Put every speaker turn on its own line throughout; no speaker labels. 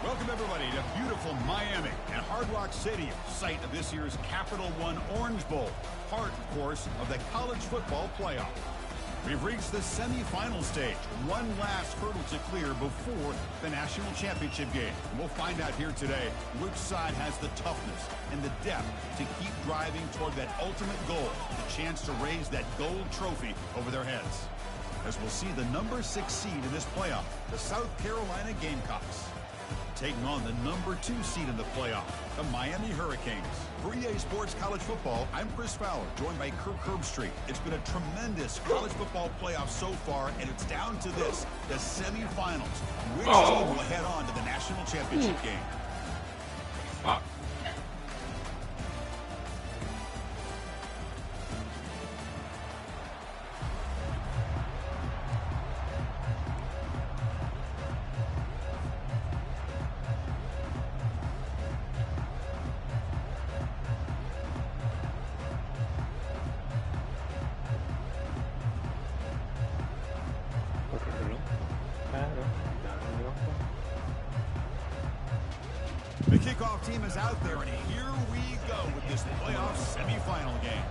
Welcome, everybody, to beautiful Miami and Hard Rock Stadium, site of this year's Capital One Orange Bowl, part, of course, of the college football playoff. We've reached the semifinal stage, one last hurdle to clear before the national championship game. And we'll find out here today which side has the toughness and the depth to keep driving toward that ultimate goal, the chance to raise that gold trophy over their heads. As we'll see the number 6 seed in this playoff, the South Carolina Gamecocks, taking on the number 2 seed in the playoff, the Miami Hurricanes. For EA Sports College Football, I'm Chris Fowler, joined by Kirk Herbstreit. It's been a tremendous college football playoff so far, and it's down to this, the semifinals. Which team will head on to the national championship game? The kickoff team is out there, and here we go with this playoff semifinal game.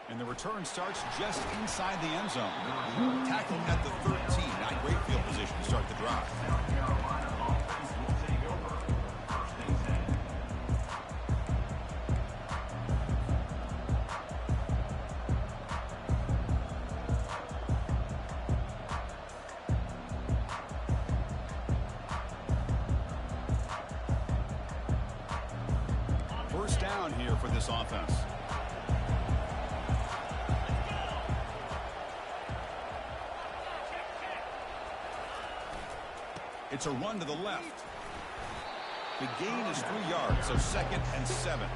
And the return starts just inside the end zone. Tackled at the 13. Not great field position to start the drive. First down here for this offense. It's a run to the left. The gain is 3 yards, so 2nd and 7.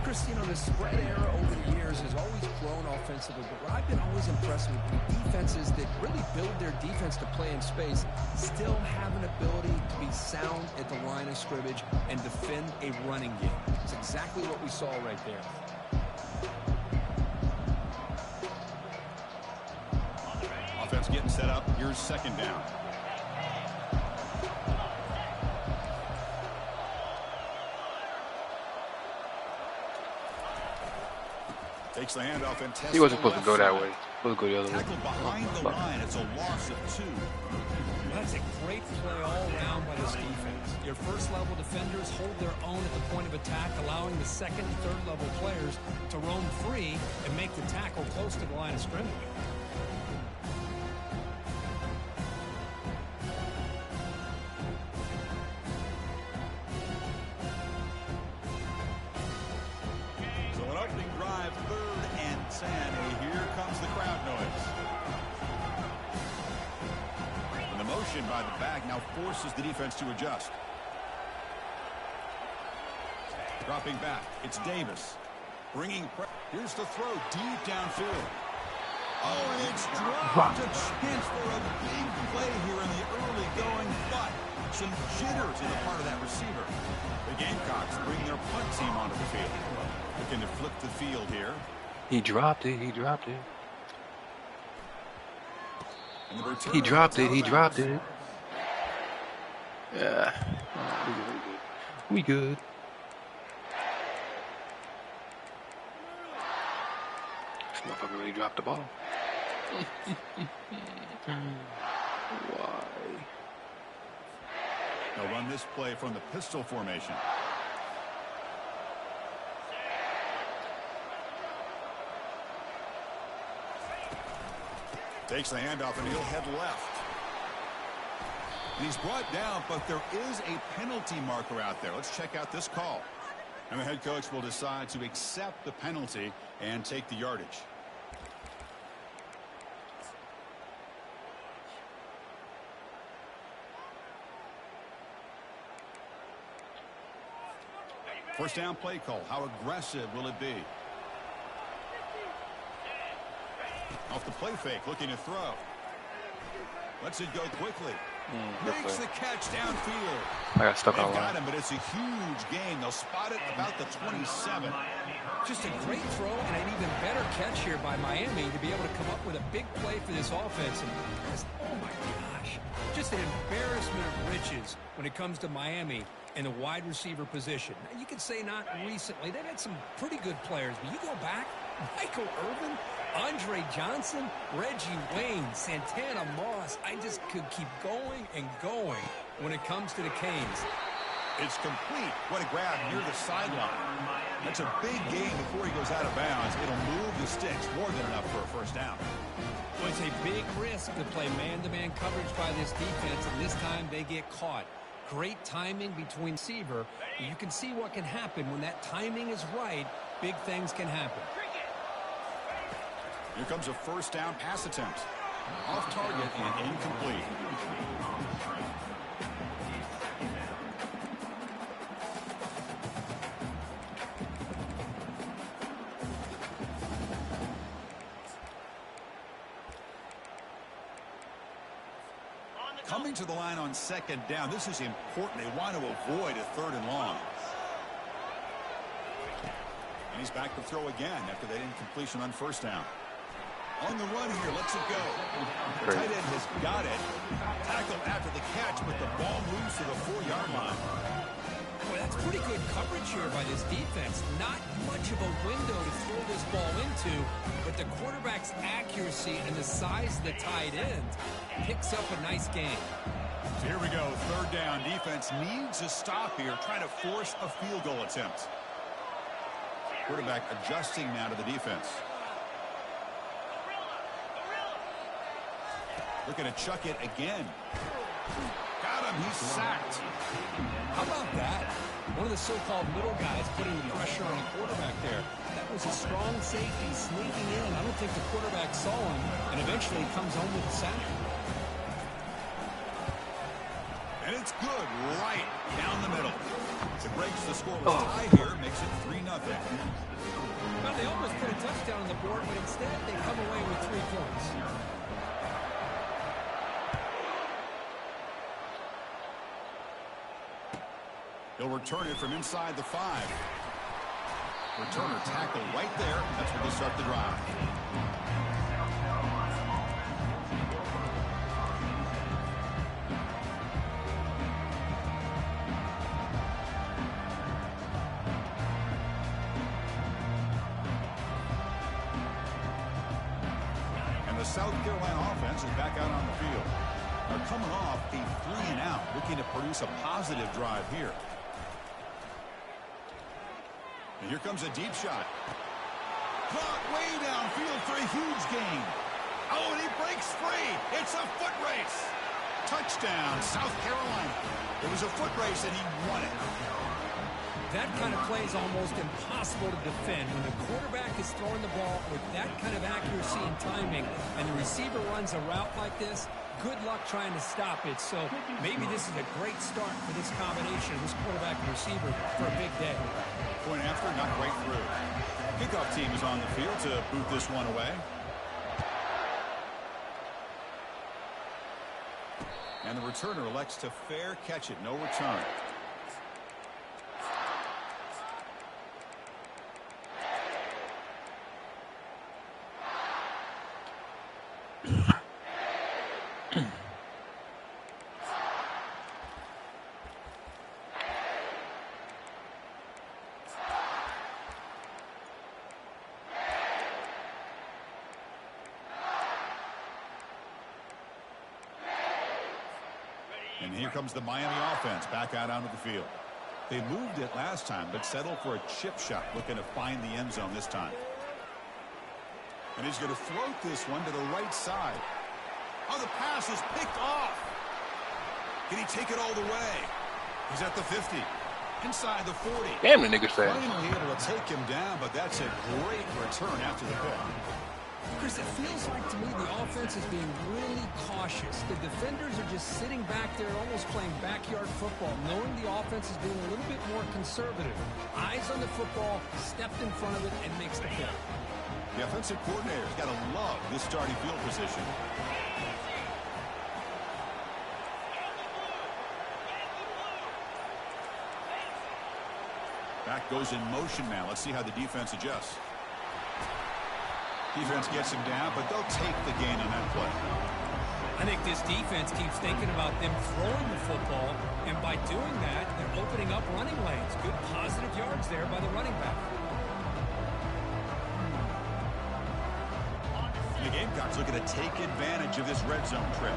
Chris, you know, the spread era over the years has always grown offensively, but what I've been always impressed with defenses that really build their defense to play in space still have an ability to be sound at the line of scrimmage and defend a running game. It's exactly what we saw right there.
Offense getting set up. Here's 2nd down. Takes the handoff and tests.
He wasn't supposed to go that way. Supposed to go the other way.
Tackled behind the line. It's a loss of 2.
That's a great play all around by this defense. Your first-level defenders hold their own at the point of attack, allowing the second and third-level players to roam free and make the tackle close to the line of scrimmage.
And here comes the crowd noise. And the motion by the back now forces the defense to adjust. Dropping back, it's Davis. Here's the throw deep downfield. Oh, and it's dropped. A chance for a big play here in the early going, but some jitters in the part of that receiver. The Gamecocks bring their punt team onto the field. Looking to flip the field here.
He dropped it. He dropped it.
He dropped it.
He dropped it. Yeah. We good. This motherfucker really dropped the ball. Why?
They'll run this play from the pistol formation. Takes the handoff, and he'll head left. And he's brought down, but there is a penalty marker out there. Let's check out this call. And the head coach will decide to accept the penalty and take the yardage. First down play call. How aggressive will it be? Off the play fake, looking to throw. Lets it go quickly. Makes the catch downfield.
I got stuck on
They've
a
got
line.
him, but it's a huge gain. They'll spot it about the 27.
Just a great throw and an even better catch here by Miami to be able to come up with a big play for this offense. And just, oh my gosh, just an embarrassment of riches when it comes to Miami in the wide receiver position. Now, you could say not recently. They've had some pretty good players, but you go back, Michael Irvin, Andre Johnson, Reggie Wayne, Santana Moss. I just could keep going and going when it comes to the Canes.
It's complete. What a grab near the sideline. That's a big gain before he goes out of bounds. It'll move the sticks more than enough for a first down.
Well, it's a big risk to play man-to-man coverage by this defense, and this time they get caught. Great timing between receiver. You can see what can happen when that timing is right. Big things can happen.
Here comes a first down pass attempt. Off target and incomplete. Coming to the line on second down. This is important. They want to avoid a third and long. And he's back to throw again after that incompletion on first down. On the run here, lets it go. The tight end has got it. Tackled after the catch, but the ball moves to the 4-yard line.
Boy, that's pretty good coverage here by this defense. Not much of a window to throw this ball into, but the quarterback's accuracy and the size of the tight end picks up a nice gain.
So here we go, third down. Defense needs a stop here, trying to force a field goal attempt. Quarterback adjusting now to the defense. Looking to chuck it again. Got him. He's sacked.
How about that? One of the so-called middle guys putting pressure on the quarterback there. That was a strong safety sneaking in. I don't think the quarterback saw him, and eventually he comes home with a sack.
And it's good right down the middle. It breaks the scoreless tie here, makes it 3-0.
Well, they almost put a touchdown on the board, but instead they come away with 3 points.
He'll return it from inside the 5. Returner tackled right there. That's where they start the drive. And the South Carolina offense is back out on the field. They're coming off a 3-and-out, looking to produce a positive drive here. And here comes a deep shot. Caught way downfield for a huge gain. Oh, and he breaks free. It's a foot race. Touchdown, South Carolina. It was a foot race, and he won it.
That kind of play is almost impossible to defend. When the quarterback is throwing the ball with that kind of accuracy and timing, and the receiver runs a route like this, good luck trying to stop it. So maybe this is a great start for this combination, this quarterback and receiver, for a big day.
Point after, not quite through. Kickoff team is on the field to boot this one away. And the returner elects to fair catch it. No return. And here comes the Miami offense back out onto the field. They moved it last time, but settled for a chip shot, looking to find the end zone this time. And he's going to float this one to the right side. Oh, the pass is picked off. Can he take it all the way? He's at the 50. Inside the 40.
Damn, the nigga said.
Finally able to take him down, but that's a great return after the pick.
Chris, it feels like to me the offense is being really cautious. The defenders are just sitting back there almost playing backyard football, knowing the offense is being a little bit more conservative. Eyes on the football, stepped in front of it, and makes the play.
The offensive coordinator's got to love this starting field position. Back goes in motion now. Let's see how the defense adjusts. Defense gets him down, but they'll take the gain on that play.
I think this defense keeps thinking about them throwing the football, and by doing that, they're opening up running lanes. Good positive yards there by the running back.
The Gamecocks looking to take advantage of this red zone trip.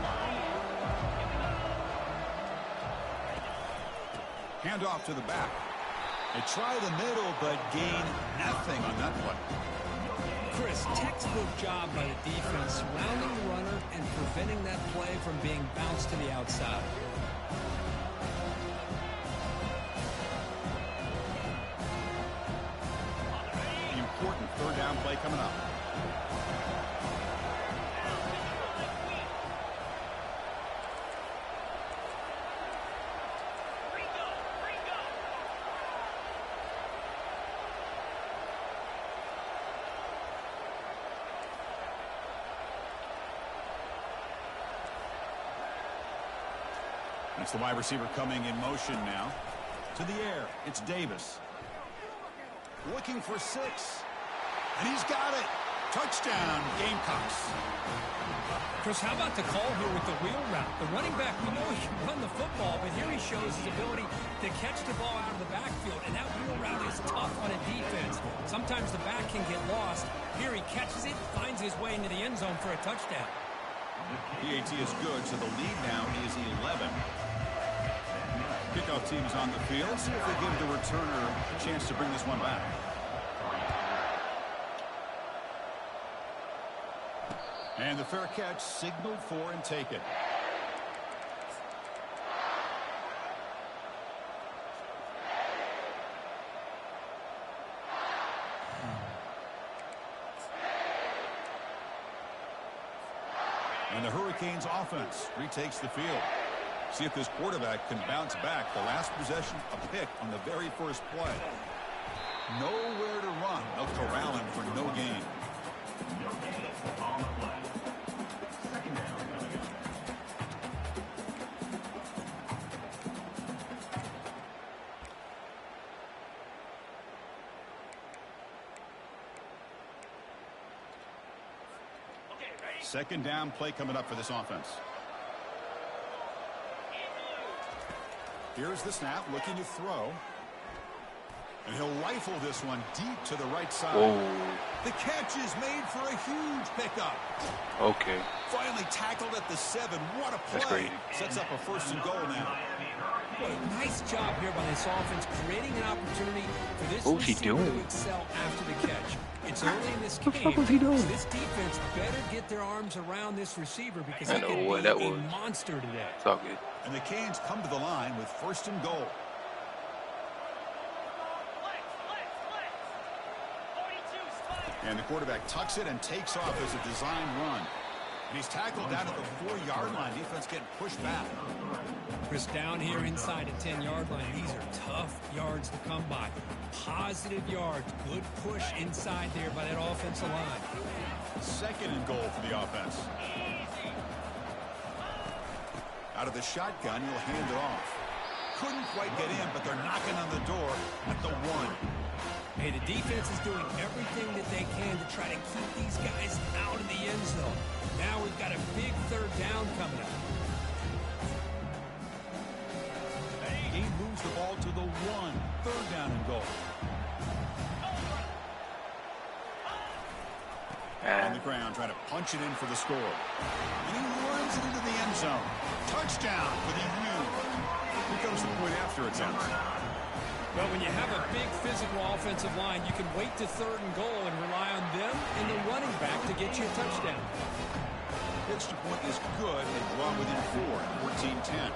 Hand off to the back. They try the middle, but gain nothing on that play.
Chris, textbook job by the defense surrounding the runner and preventing that play from being bounced to the outside.
The important third down play coming up. It's the wide receiver coming in motion now. To the air. It's Davis. Looking for 6. And he's got it. Touchdown, Gamecocks.
Chris, how about the call here with the wheel route? The running back, we know he can run the football, but here he shows his ability to catch the ball out of the backfield, and that wheel route is tough on a defense. Sometimes the back can get lost. Here he catches it, finds his way into the end zone for a touchdown.
PAT is good, so the lead now is 11. Kickoff team is on the field. See if they give the returner a chance to bring this one back. And the fair catch signaled for and taken. And the Hurricanes offense retakes the field. See if this quarterback can bounce back. The last possession, a pick on the very first play. Nowhere to run. They'll corral him for no gain. Second down play coming up for this offense. Here's the snap, looking to throw. And he'll rifle this one deep to the right side.
Whoa.
The catch is made for a huge pickup.
Okay.
Finally tackled at the 7. What a play.
That's great.
Sets up a 1st and goal now.
Nice job here by this offense, creating an opportunity for this
What was he
receiver
doing?
to excel after the catch. It's early in this
What the
game.
fuck was he doing?
So this defense better get their arms around this receiver because
I
he
know
could
what
be
that
a
was.
monster today.
It's all good.
And the Canes come to the line with 1st and goal. And the quarterback tucks it and takes off as a design run. And he's tackled down at the 4-yard line. Defense getting pushed back.
Chris, down here inside the 10-yard line, these are tough yards to come by. Positive yards, good push inside there by that offensive line.
2nd and goal for the offense. Out of the shotgun, he'll hand it off. Couldn't quite get in, but they're knocking on the door at the 1.
Hey, the defense is doing everything that they can to try to keep these guys out of the end zone. Now we've got a big 3rd down coming up.
He moves the ball to the 1. 3rd down and goal. On the ground, trying to punch it in for the score. And he runs it into the end zone. Touchdown for the U. Here comes the point after attempt.
Well, when you have a big physical offensive line, you can wait to 3rd and goal and rely on them and the running back to get you a touchdown.
Pitch to point is good. They draw within 4, 14-10.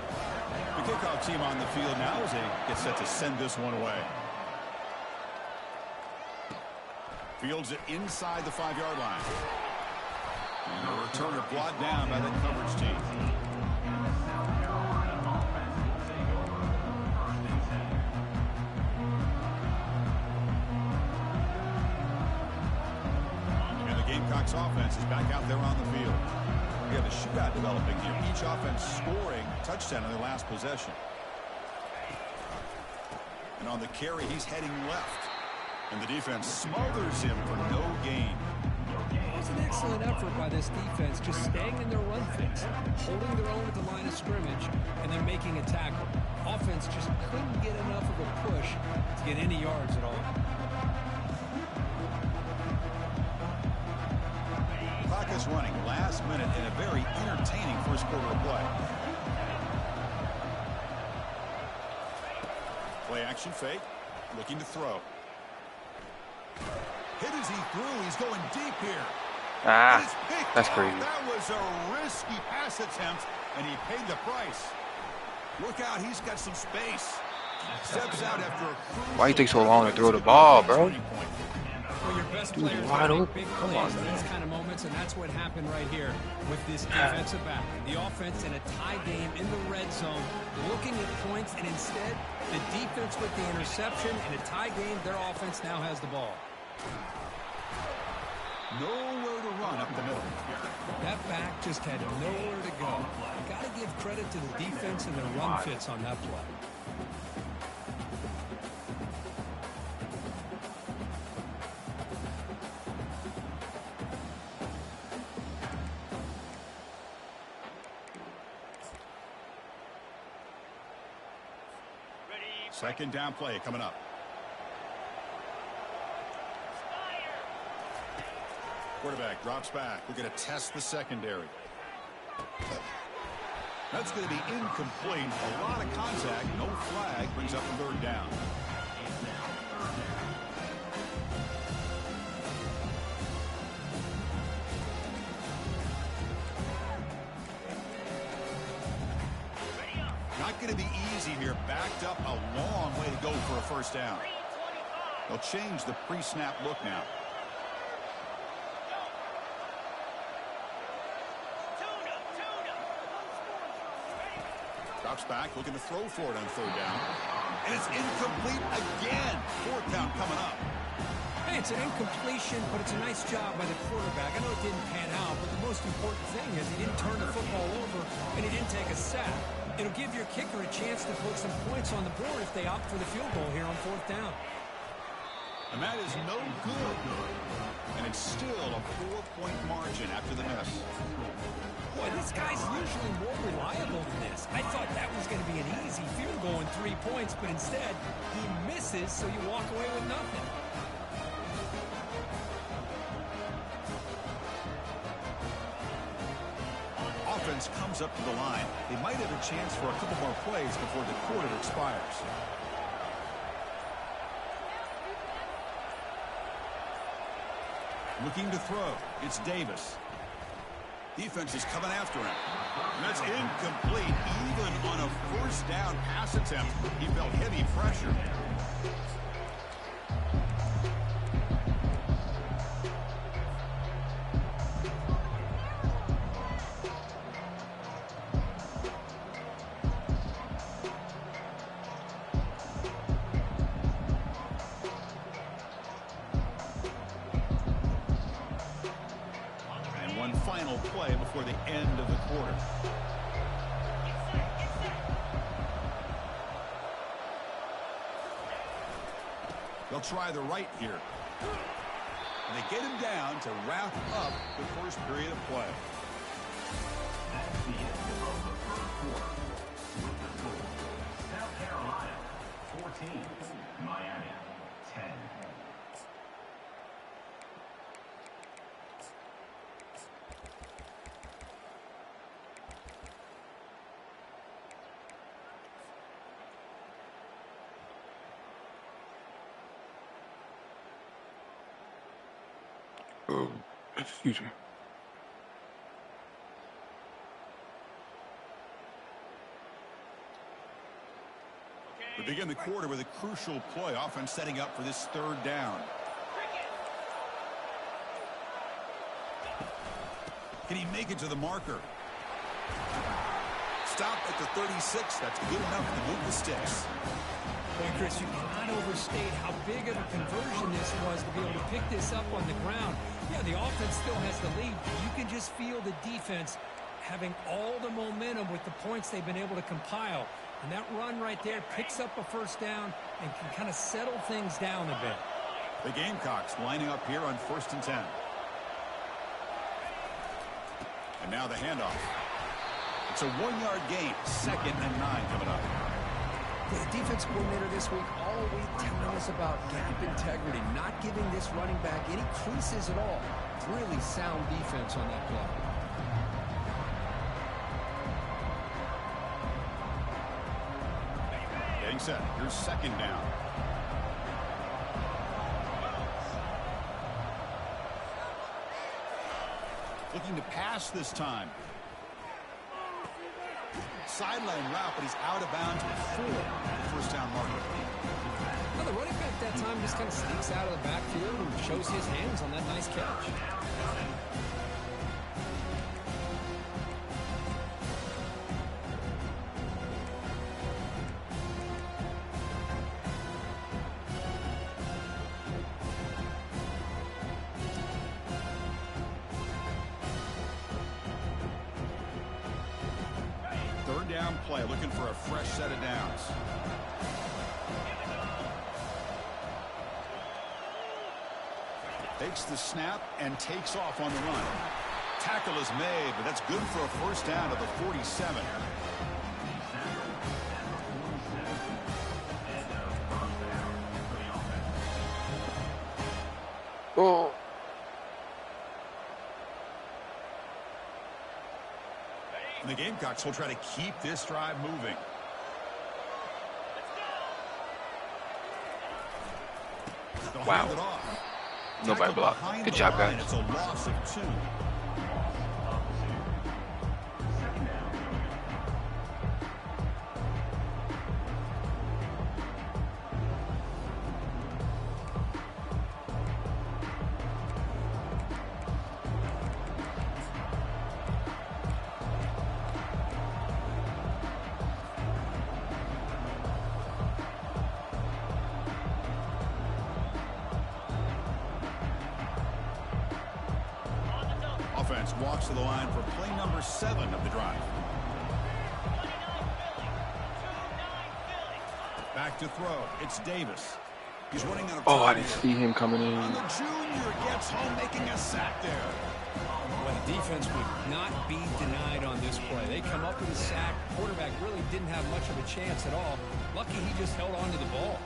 The kickoff team on the field now as they get set to send this one away. Fields it inside the 5-yard line. And the returner brought down by the coverage team. Seahawks offense is back out there on the field. We have a shootout developing here. Each offense scoring a touchdown in their last possession. And on the carry, he's heading left. And the defense smothers him for no gain.
It was an excellent effort by this defense, just staying in their run fits, holding their own at the line of scrimmage, and then making a tackle. Offense just couldn't get enough of a push to get any yards at all.
Clock is running last minute in a very entertaining first quarter of play. Play action fake, looking to throw. Hit as he threw. He's going deep here.
Ah, that's crazy.
That was a risky pass attempt, and he paid the price. Look out, he's got some space. Steps out after a crucial.
Why you take so long to throw the ball, bro?
Well, your best
Dude,
players
wide
make
open.
big
Come
plays
on,
in
man.
these kind of moments, and that's what happened right here with this defensive back. The offense in a tie game in the red zone, looking at points, and instead, the defense with the interception. In a tie game, their offense now has the ball.
Nowhere to run up the middle.
That back just had nowhere to go. Got to give credit to the defense and their run fits on that play.
Second down play coming up. Quarterback drops back. We're going to test the secondary. That's going to be incomplete. A lot of contact. No flag. Brings up the third down. Not going to be easy here. Backed up a long way to go for a first down. They'll change the pre-snap look now. Drops back, looking to throw for it on third down. And it's incomplete again. Fourth down coming up.
Hey, it's an incompletion, but it's a nice job by the quarterback. I know it didn't pan out, but the most important thing is he didn't turn the football over and he didn't take a sack. It'll give your kicker a chance to put some points on the board if they opt for the field goal here on fourth down.
And that is no good. And it's still a 4-point margin after the miss.
Boy, this guy's usually more reliable than this. I thought that was going to be an easy field goal in 3 points, but instead, he misses, so you walk away with nothing.
Offense comes up to the line. They might have a chance for a couple more plays before the quarter expires. Looking to throw. It's Davis. Defense is coming after him. And that's incomplete. Even on a first down pass attempt, he felt heavy pressure. Final play before the end of the quarter. They'll try the right here. And they get him down to wrap up the first period of play.
That's the end of the first quarter. With the score, South Carolina 14, Miami 10.
Excuse me.
We begin the quarter with a crucial play. Offense setting up for this third down. Can he make it to the marker? Stop at the 36. That's good enough to move the sticks.
Well, Chris, you cannot overstate how big of a conversion this was to be able to pick this up on the ground. Yeah, the offense still has the lead. You can just feel the defense having all the momentum with the points they've been able to compile. And that run right there picks up a first down and can kind of settle things down a bit.
The Gamecocks lining up here on 1st and 10. And now the handoff. It's a 1-yard gain. 2nd and 9 coming up.
The defense coordinator this week all week telling us about gap integrity, not giving this running back any creases at all. Really sound defense on that play.
Getting set. Here's 2nd down. Looking to pass this time. Sideline route, but he's out of bounds before the first down marker.
Well, the running back that time just kind of sneaks out of the backfield and shows his hands on that nice catch.
Down play, looking for a fresh set of downs. Takes the snap and takes off on the run. Tackle is made, but that's good for a first down to the 47.
Oh.
And the Gamecocks will try to keep this drive moving.
Wow. Nobody blocked. Good job, guys.
It's a loss of 2. Offense walks to the line for play number 7 of the drive. Back to throw. It's Davis. He's running out of time.
Oh, I didn't see him coming in.
And the junior gets home, making a sack there.
Well, the defense would not be denied on this play. They come up with a sack. Quarterback really didn't have much of a chance at all. Lucky he just held on to the ball.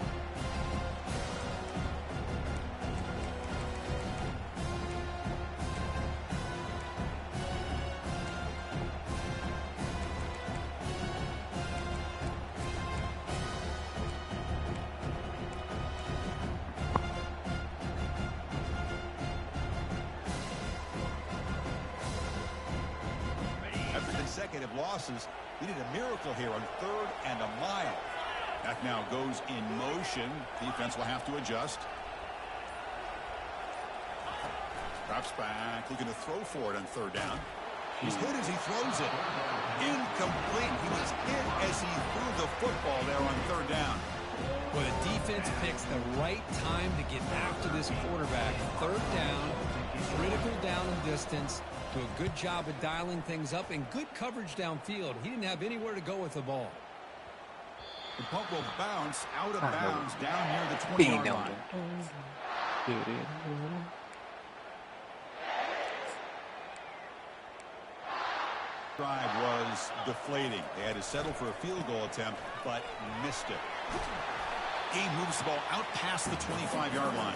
Consecutive losses. He needed a miracle here on 3rd and a mile. That now goes in motion. Defense will have to adjust. Drops back, looking to throw for it on 3rd down. He's hit as he throws it. Incomplete. He was hit as he threw the football there on 3rd down.
Well, the defense picks the right time to get after this quarterback. 3rd down, critical down and distance. Do a good job of dialing things up and good coverage downfield. He didn't have anywhere to go with the ball.
The punt will bounce out of bounds down near the 20-yard line. Drive was deflating. They had to settle for a field goal attempt, but missed it. He moves the ball out past the 25-yard line.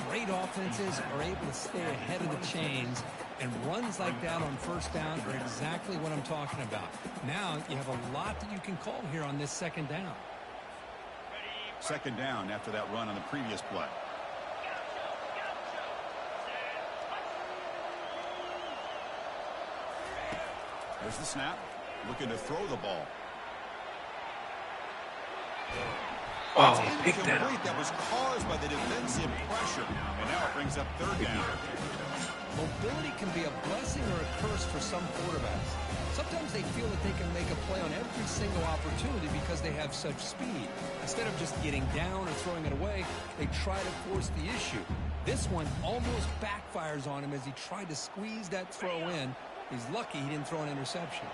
Great offenses are able to stay ahead of the chains, and runs like that on 1st down are exactly what I'm talking about. Now you have a lot that you can call here on this 2nd down.
2nd down after that run on the previous play. There's the snap. Looking to throw the ball.
Oh, pick that up.
That was caused by the defensive pressure. And now it brings up 3rd down.
Mobility can be a blessing or a curse for some quarterbacks. Sometimes they feel that they can make a play on every single opportunity because they have such speed. Instead of just getting down or throwing it away, they try to force the issue. This one almost backfires on him as he tried to squeeze that throw in. He's lucky he didn't throw an interception.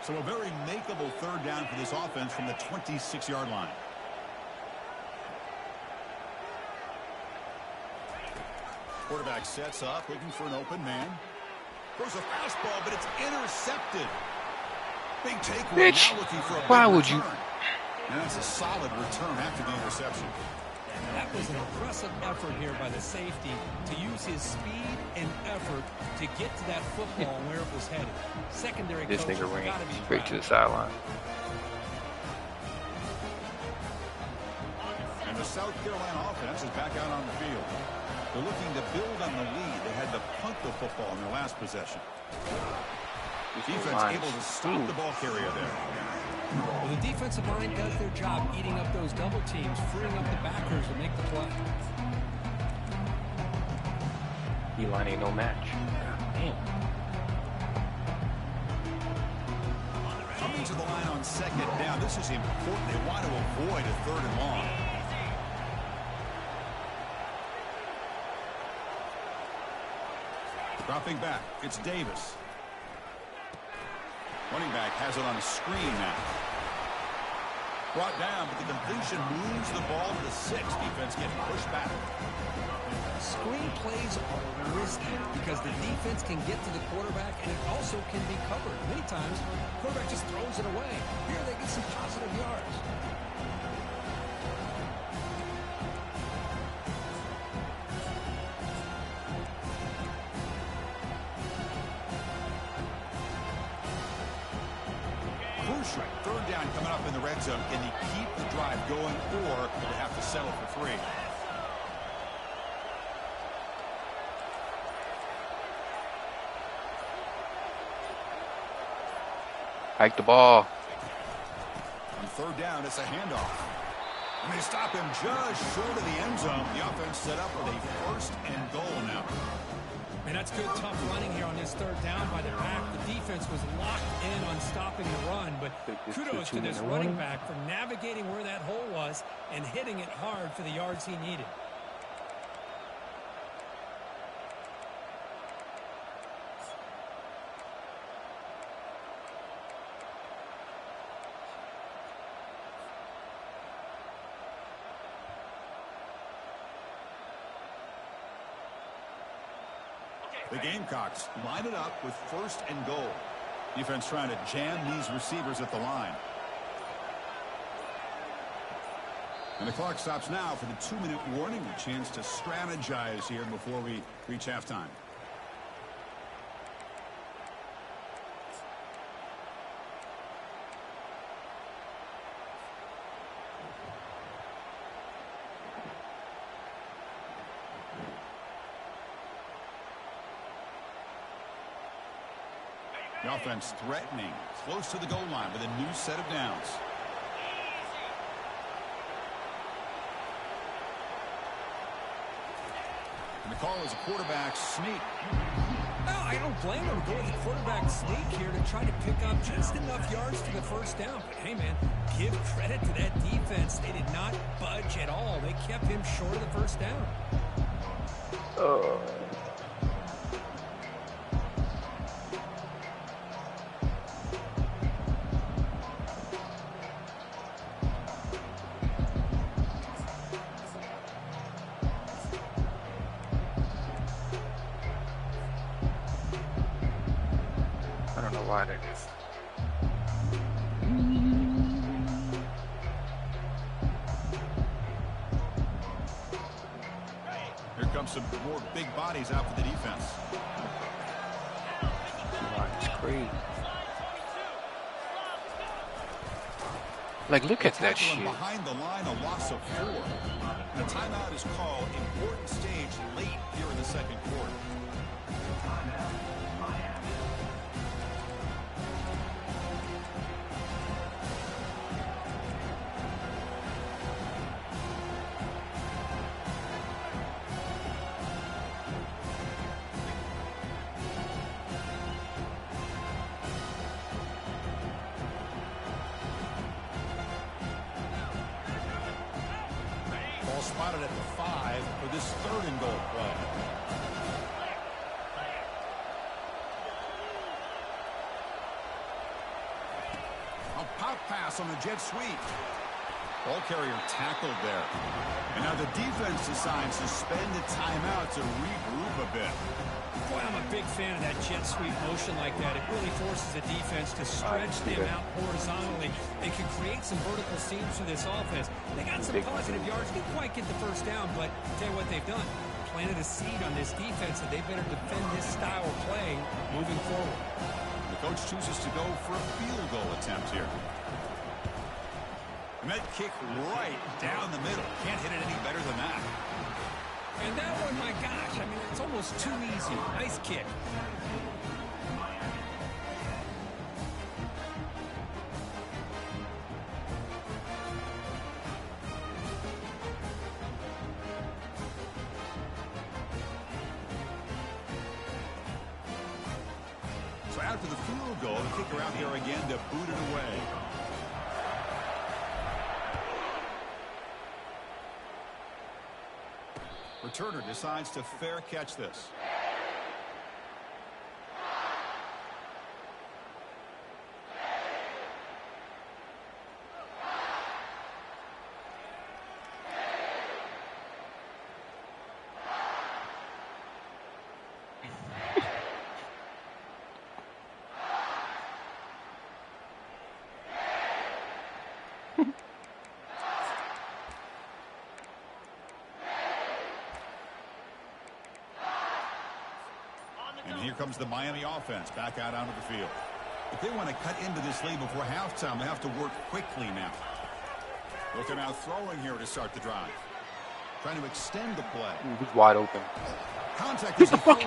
So a very makeable third down for this offense from the 26-yard line. Quarterback sets up, looking for an open man. Throws a fastball, but it's intercepted. Big takeaway.
Bitch,
now looking for a
why
big
would you?
return. And that's a solid return after the interception.
That was an impressive effort here by the safety to use his speed and effort to get to that football and where it was headed. Secondary
This
coaches
nigga ran
gotta be
straight
proud.
to the sideline.
And the South Carolina offense is back out on the field. They're looking to build on the lead. They had to punt the football in their last possession. The defense able to stop the ball carrier there.
Well, the defensive line does their job eating up those double teams, freeing up the backers to make the play.
E-line ain't no match. Damn.
Coming to the line on second down. This is important. They want to avoid a third and long. Dropping back. It's Davis. Running back has it on a screen now. Brought down, but the completion moves the ball to the 6. Defense getting pushed back.
Screen plays are risky because the defense can get to the quarterback and it also can be covered. Many times, the quarterback just throws it away. Here they get some positive yards.
Crucial. Third down coming up in the red zone. Can he keep the drive going, or will they have to settle for 3?
Hike the ball.
On third down, it's a handoff. And they stop him just short of the end zone. The offense set up with a first and goal now.
And that's good, tough running here on this third down by the back. The defense was locked in on stopping the run, but kudos to this running back for navigating where that hole was and hitting it hard for the yards he needed.
The Gamecocks line it up with first and goal. Defense trying to jam these receivers at the line. And the clock stops now for the 2-minute warning. A chance to strategize here before we reach halftime. The offense threatening, close to the goal line with a new set of downs. And the call is a quarterback sneak.
No, I don't blame him going with the quarterback sneak here to try to pick up just enough yards for the first down. But hey, man, give credit to that defense. They did not budge at all. They kept him short of the first down.
I don't know why that is.
Here comes some more big bodies out for the defense.
It's crazy. Like, look at that
Tackling
shit.
behind the line, a loss of 4. And a timeout is called. Important stage late here in the second quarter. ball spotted at the 5 for this 3rd and goal play. A pop pass on the jet sweep. Ball carrier tackled there. And now the defense decides to spend a timeout to regroup a bit.
Boy, I'm a big fan of that jet sweep motion like that. It really forces the defense to stretch them out horizontally. They can create some vertical seams for this offense. They got some positive yards. Didn't quite get the first down, but I'll tell you what they've done. Planted a seed on this defense that they better defend this style of playing moving forward.
The coach chooses to go for a field goal attempt here. And that kick right down the middle. Can't hit it any better than that.
And that one, my gosh, I mean, it's almost too easy. Nice kick.
So after the field goal, the kicker out there again to boot it away. Returner decides to fair catch this. And here comes the Miami offense back out onto the field. If they want to cut into this lead before halftime, they have to work quickly now. Looking out throwing here to start the drive. Trying to extend the play.
He's wide open.
Contact is fully.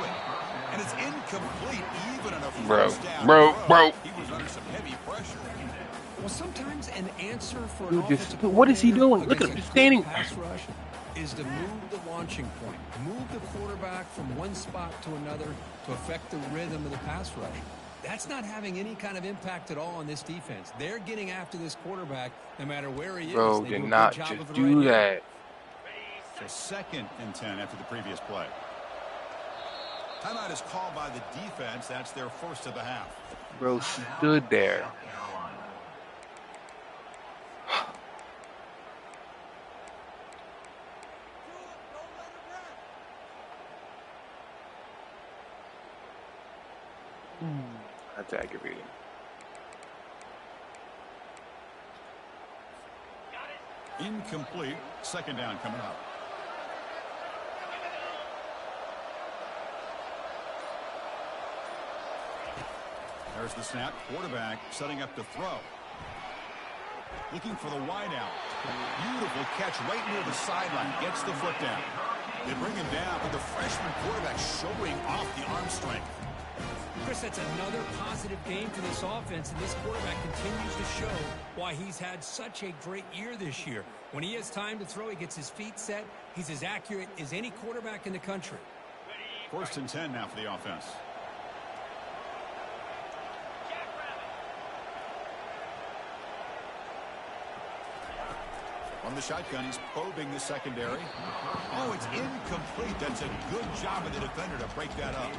And it's incomplete even on a first down.
Bro.
He was under some heavy pressure.
Well, sometimes an answer for
Dude,
an
just
offensive
what is he
coordinator
doing? Look at him,
against
just
a
standing.
quick pass rush is to move the launching point, move the quarterback from one spot to another to affect the rhythm of the pass rush. That's not having any kind of impact at all on this defense. They're getting after this quarterback no matter where he is.
Bro,
They
did
do a
not
good job
just
of it
do
right
that.
So 2nd and 10 after the previous play. Timeout is called by the defense. That's their first of the half.
Bro stood there. That's aggravating.
Incomplete. 2nd down coming up. There's the snap. Quarterback setting up to throw. Looking for the wideout. Beautiful catch right near the sideline. Gets the foot down. They bring him down, but the freshman quarterback showing off the arm strength.
Chris, that's another positive game for this offense, and this quarterback continues to show why he's had such a great year this year. When he has time to throw, he gets his feet set. He's as accurate as any quarterback in the country.
1st and 10 now for the offense. On the shotgun, he's probing the secondary. Oh, it's incomplete. That's a good job of the defender to break that up.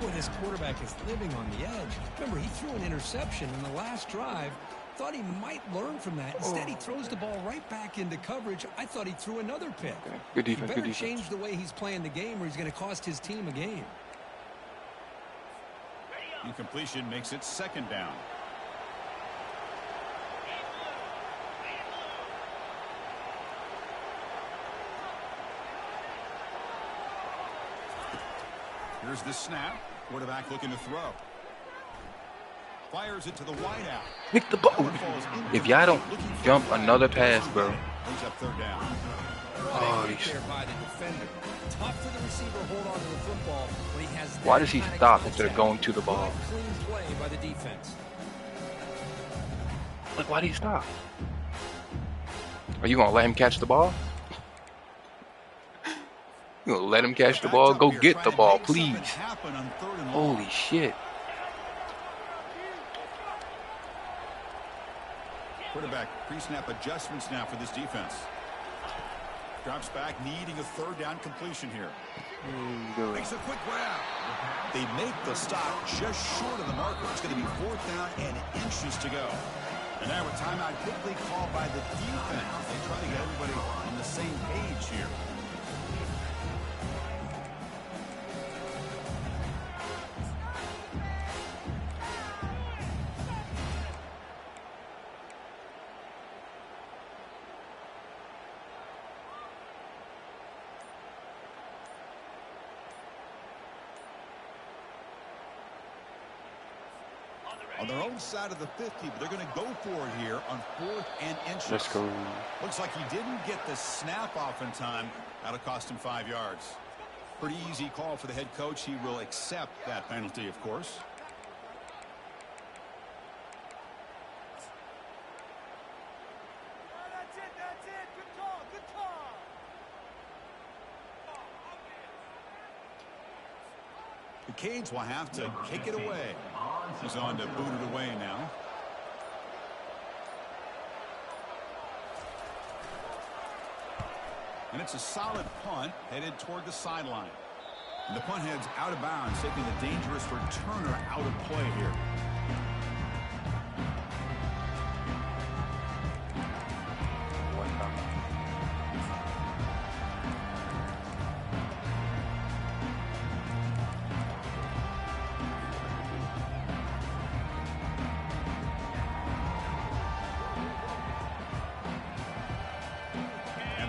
Boy, this quarterback is living on the edge. Remember, he threw an interception in the last drive. Thought he might learn from that. Instead, he throws the ball right back into coverage. I thought he threw another pick.
Good defense,
He better
good defense.
change the way he's playing the game or he's going to cost his team a game.
Incompletion makes it 2nd down. Here's the snap. Quarterback looking to throw. Fires it to the wideout.
Pick the ball. If y'all don't jump another pass, bro.
Brings up 3rd down.
Oh,
Big there by the defender. Tough for the receiver to hold on to the football when he has.
Why does he stop instead of going to the ball?
Clean play by the defense.
Like, why do you stop? Are you gonna let him catch the ball? You gonna let him catch the ball? Go get the ball, please. Holy shit.
Quarterback pre-snap adjustments now for this defense. Drops back, needing a third down completion here. Makes a quick grab. They make the stop just short of the marker. It's going to be 4th down and inches to go. And now a timeout quickly called by the defense. They try to get everybody on the same page here. On their own side of the 50, but they're going to go for it here on 4th and inches.
Let's go.
Looks like he didn't get the snap off in time. That'll cost him 5 yards. Pretty easy call for the head coach. He will accept that penalty, of course.
That's it. Good call.
The Canes will have to kick it away. He's on to boot it away now. And it's a solid punt headed toward the sideline. And the punt heads out of bounds, taking the dangerous returner out of play here.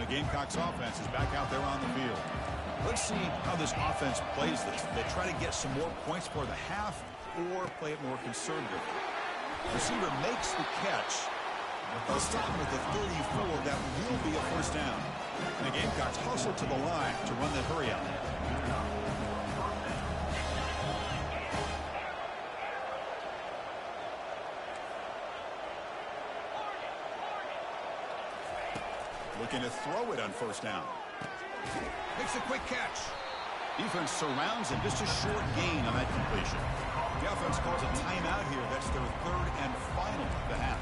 Gamecocks offense is back out there on the field. Let's see how this offense plays this. They try to get some more points for the half or play it more conservative. Receiver makes the catch. They'll stop him at the 34. That will be a 1st down. And the Gamecocks hustle to the line to run the hurry out. Looking to throw it on 1st down. Makes a quick catch. Defense surrounds him. Just a short gain on that completion. The offense calls a timeout here. That's their 3rd and final of the half.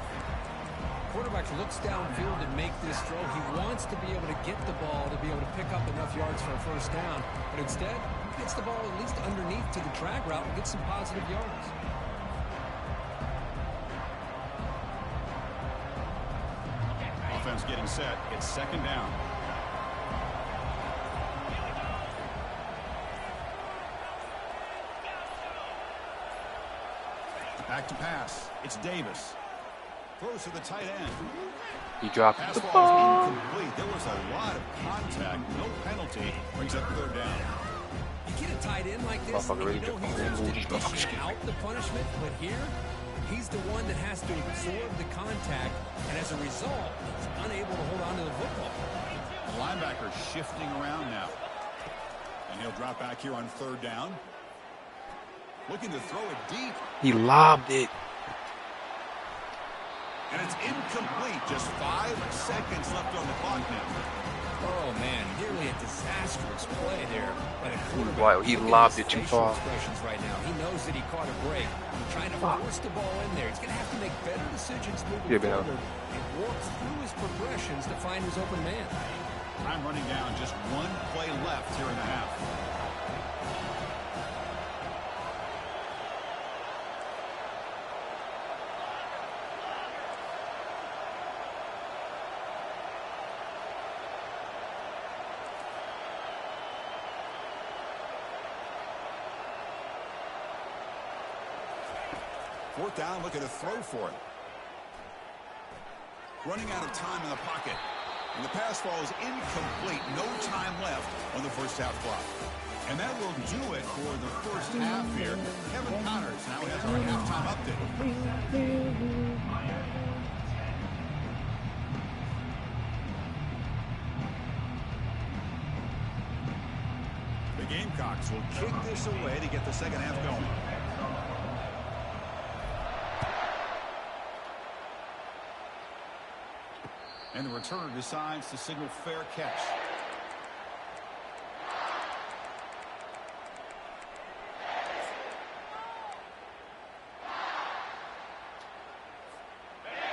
Quarterback looks downfield to make this throw. He wants to be able to get the ball to be able to pick up enough yards for a 1st down. But instead, he gets the ball at least underneath to the drag route and gets some positive yards.
Offense getting set. It's 2nd down. Back to pass. It's Davis. Throws to the tight end.
He dropped
Pass
the
ball
ball.
is incomplete. There was a lot of contact. No penalty. Brings up 3rd down.
You get a tight end like this, and you know he's used to dishing out the punishment, but here, he's the one that has to absorb the contact, and as a result, he's unable to hold on to the football.
The linebacker shifting around now. And he'll drop back here on 3rd down. Looking to throw it deep.
He lobbed it.
And it's incomplete. Just 5 seconds left on the clock now.
Oh, man, nearly a disastrous play there. By the quarterback.
Wow, he lobbed it too far.
Expressions right now. He knows that he caught a break. Trying to force the ball in there. He's going to have to make better decisions moving forward and work through his progressions to find his open man.
Time running down. Just 1 play left here in the half. Fourth down, looking to throw for it. Running out of time in the pocket. And the pass ball is incomplete. No time left on the first half clock. And that will do it for the first half here. Kevin Connors now has our halftime update. The Gamecocks will kick this away to get the second half going. And the returner decides to signal fair catch.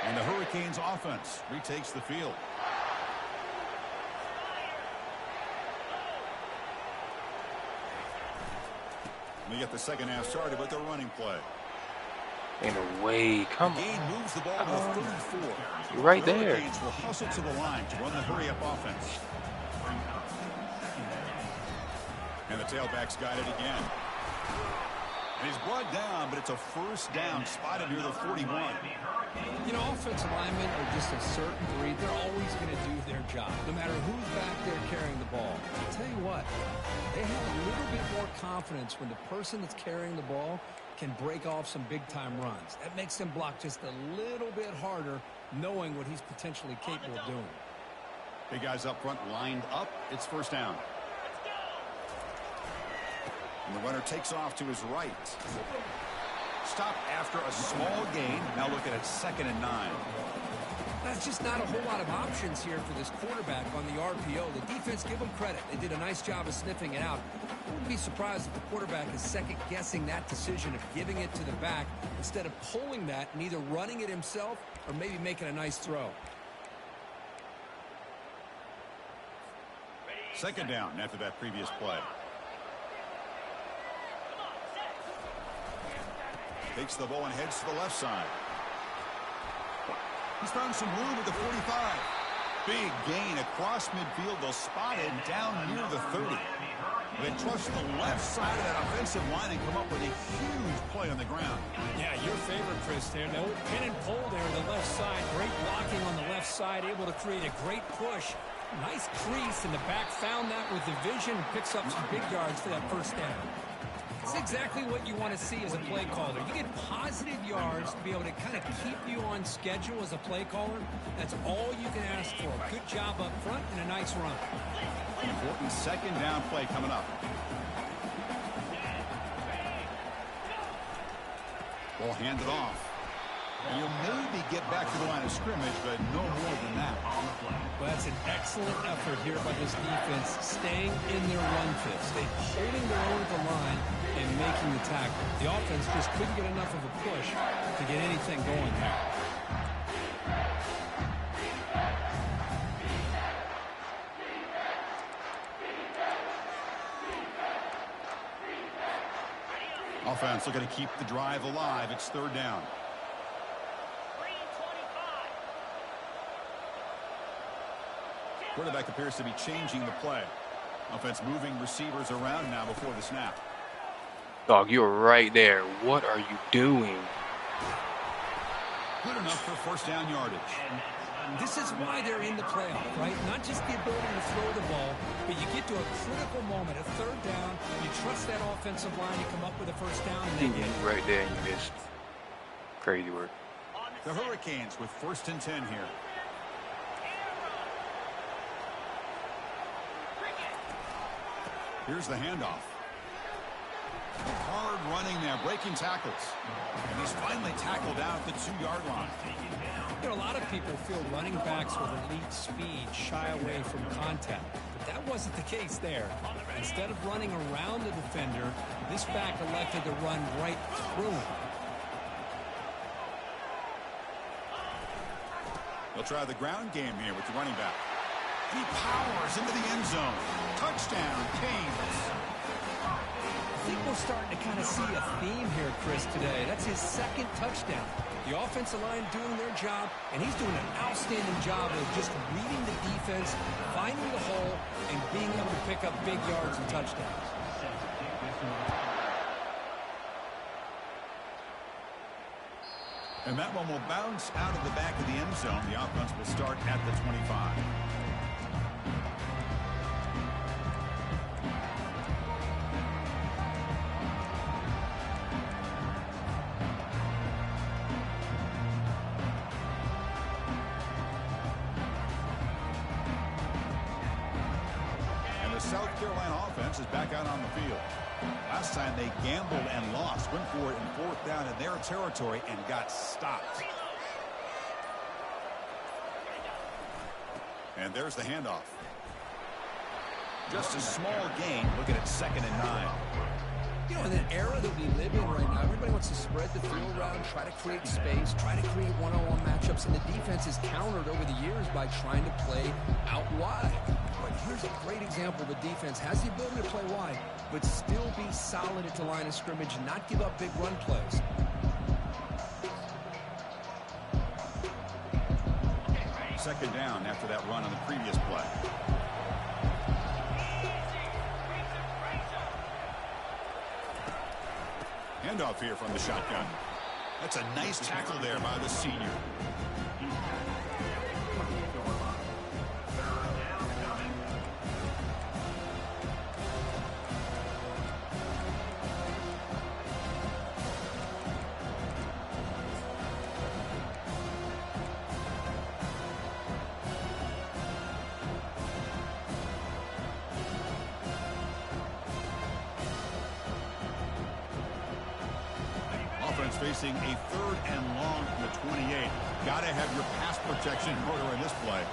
And the Hurricanes offense retakes the field. We get the second half started with their running play.
Ain't no way. Come
Gain
on.
moves the ball to the 34.
You're right
The
there.
Hurricanes will hustle to the line to run the hurry-up offense. And the tailback's got it again. And he's brought down, but it's a first down spotted near the 41.
You know, offensive linemen are just a certain breed. They're always going to do their job, no matter who's back there carrying the ball. I'll tell you what, they have a little bit more confidence when the person that's carrying the ball can break off some big-time runs. That makes them block just a little bit harder, knowing what he's potentially capable of doing.
Big guys up front lined up. It's first down. And the runner takes off to his right. Stop after a small gain. Now looking at 2nd and 9.
That's just not a whole lot of options here for this quarterback on the RPO. The defense, give them credit. They did a nice job of sniffing it out. I wouldn't be surprised if the quarterback is second-guessing that decision of giving it to the back instead of pulling that and either running it himself or maybe making a nice throw.
2nd down after that previous play. Takes the ball and heads to the left side. He's found some room at the 45. Big gain across midfield. They'll spot it down near the 30. They trust the left side of that offensive line and come up with a huge play on the ground.
Yeah, your favorite, Chris, there. No pin and pull there on the left side. Great blocking on the left side, able to create a great push. Nice crease, and the back found that with the vision and picks up some big yards for that first down. It's exactly what you want to see as a play caller. You get positive yards to be able to kind of keep you on schedule as a play caller. That's all you can ask for. Good job up front and a nice run.
Important 2nd down play coming up. Ball handed off. And you'll maybe get back to the line of scrimmage, but no more than that.
Well, that's an excellent effort here by this defense, staying in their run fist. Holding their own at the line and making the tackle. The offense just couldn't get enough of a push to get anything going there.
Offense looking to keep the drive alive. It's 3rd down. Quarterback appears to be changing the play. Offense moving receivers around now before the snap.
Dog, you're right there. What are you doing?
Good enough for first down yardage.
This is why they're in the playoff, right? Not just the ability to throw the ball, but you get to a critical moment, a 3rd down. You trust that offensive line to come up with a first down, and they get it.
Right there, and you missed. Crazy work.
The Hurricanes with 1st and 10 here. Here's the handoff. Hard running there, breaking tackles. And he's finally tackled down at the 2-yard line.
You know, a lot of people feel running backs with elite speed shy away from contact. But that wasn't the case there. Instead of running around the defender, this back elected to run right through him.
They'll try the ground game here with the running back. He powers into the end zone. Touchdown, Canes.
I think we're starting to kind of see a theme here, Chris, today. That's his 2nd touchdown. The offensive line doing their job, and he's doing an outstanding job of just reading the defense, finding the hole, and being able to pick up big yards and touchdowns.
And that one will bounce out of the back of the end zone. The offense will start at the 25. South Carolina offense is back out on the field. Last time they gambled and lost, went for it in 4th down in their territory and got stopped. And there's the handoff. Just a small gain. Looking at 2nd and 9.
You know, in an era that we live in right now, everybody wants to spread the field around, try to create space, try to create one-on-one matchups, and the defense is countered over the years by trying to play out wide. But here's a great example example of a defense has the ability to play wide, but still be solid at the line of scrimmage and not give up big run plays.
Second down after that run on the previous play. Handoff here from the shotgun. That's a nice tackle there by the senior. Offense facing a 3rd and long from the 28. Got to have your pass protection in order in this play.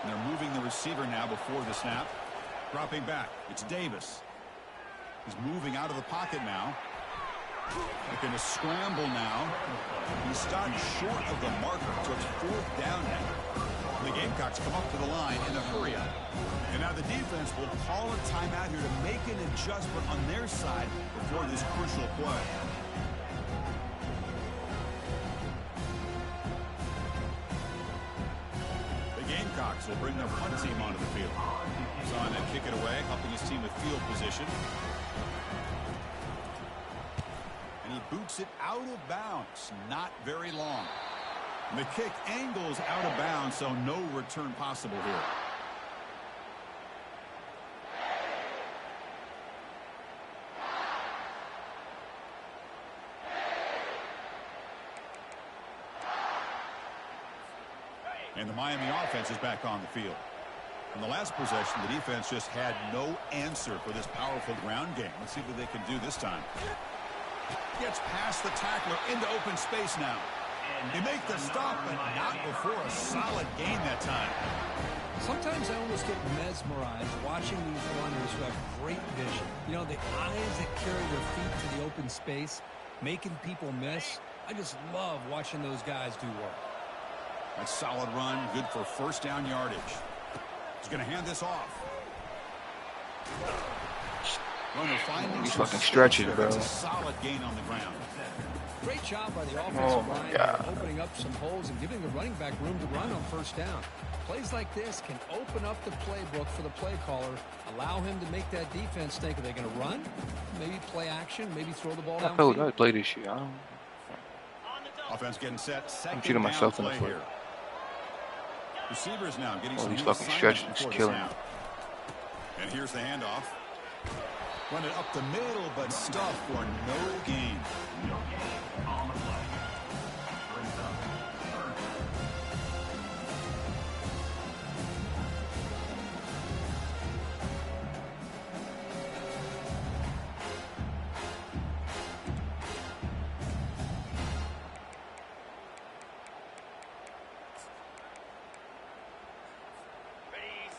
And they're moving the receiver now before the snap. Dropping back. It's Davis. He's moving out of the pocket now. Looking to scramble now. He stopped short of the marker, so it's 4th down now. The Gamecocks come up to the line in a hurry up. And now the defense will call a timeout here to make an adjustment on their side before this crucial play. The Gamecocks will bring their punt team onto the field. Zahn to kick it away, helping his team with field position. And he boots it out of bounds. Not very long. And the kick angles out of bounds, so no return possible here. And the Miami offense is back on the field. In the last possession, the defense just had no answer for this powerful ground game. Let's see what they can do this time. Gets past the tackler into open space now. They make the stop, but not before a solid gain that time.
Sometimes I almost get mesmerized watching these runners who have great vision. You know, the eyes that carry their feet to the open space, making people miss. I just love watching those guys do work.
A solid run, good for 1st down yardage. He's going to hand this off. Runner finding
He's fucking stretching, bro.
That's a solid gain on the ground.
Great job by the offensive line opening up some holes and giving the running back room to run on 1st down. Plays like this can open up the playbook for the play caller, allow him to make that defense think, are they going to run? Maybe play action, maybe throw the ball downfield.
I played this shit. I don't.
Offense getting set.
I'm shooting myself in the foot.
Here. Receivers now getting some
these fucking stretches is killing me.
And here's the handoff. Run it up the middle, but stuff for no gain.
No gain on the play. Brings up 3rd.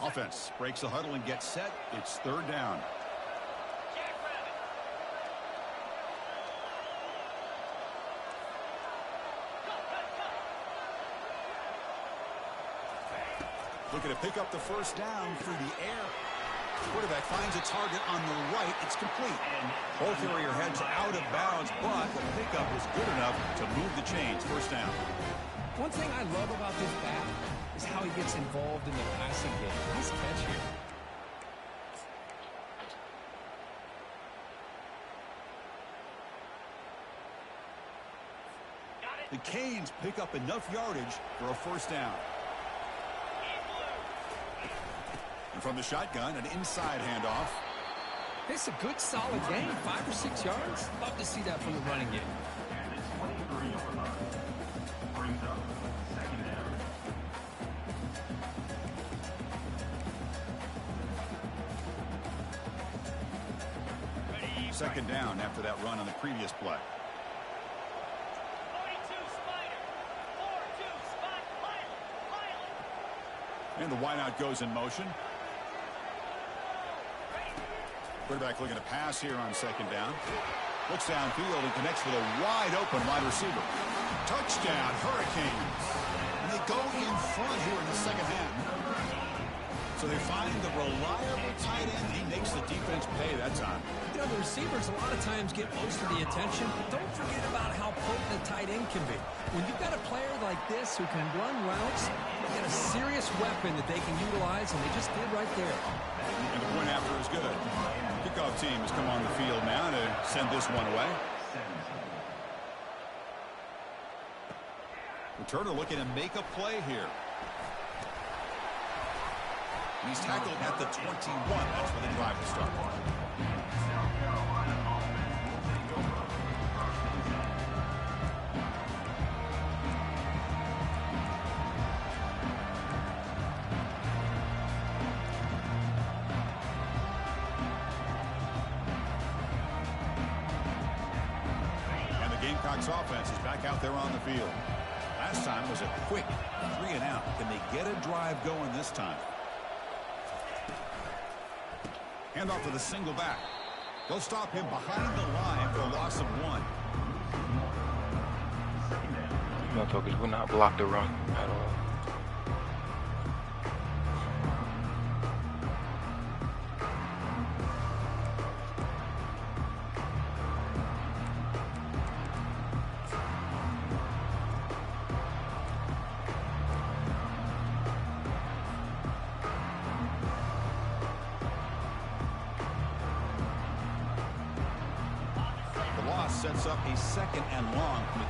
Offense breaks the huddle and gets set. It's 3rd down. Looking to pick up the 1st down through the air. Quarterback finds a target on the right. It's complete. Ball carrier heads out of bounds, but the pickup was good enough to move the chains. 1st down.
One thing I love about this back is how he gets involved in the passing game. Nice catch here.
The Canes pick up enough yardage for a 1st down. And from the shotgun, an inside handoff.
It's a good, solid game. 5 or 6 yards. Love to see that from the running game.
And it's 23 over 9. Brings up 2nd down.
Second down after that run on the previous play.
42 Spider. 4-2 spot pilot.
And the wideout goes in motion. Quarterback looking to pass here on 2nd down. Looks downfield and connects with a wide open wide receiver. Touchdown, Hurricanes. And they go in front here in the 2nd half. So they find the reliable tight end. He makes the defense pay that time.
You know, the receivers a lot of times get most of the attention, but don't forget about how potent a tight end can be. When you've got a player like this who can run routes, you've got a serious weapon that they can utilize, and they just did right there.
And the point after is good. Kickoff team has come on the field now to send this one away. Returner looking to make a play here. He's tackled at the 21. That's where the drive will start. And the Gamecocks offense is back out there on the field. Last time was a quick 3-and-out. Can they get a drive going this time? Handoff to the single back. They'll stop him behind the line for a loss of 1.
Motherfuckers will not block the run at all.
Sets up a 2nd and long from the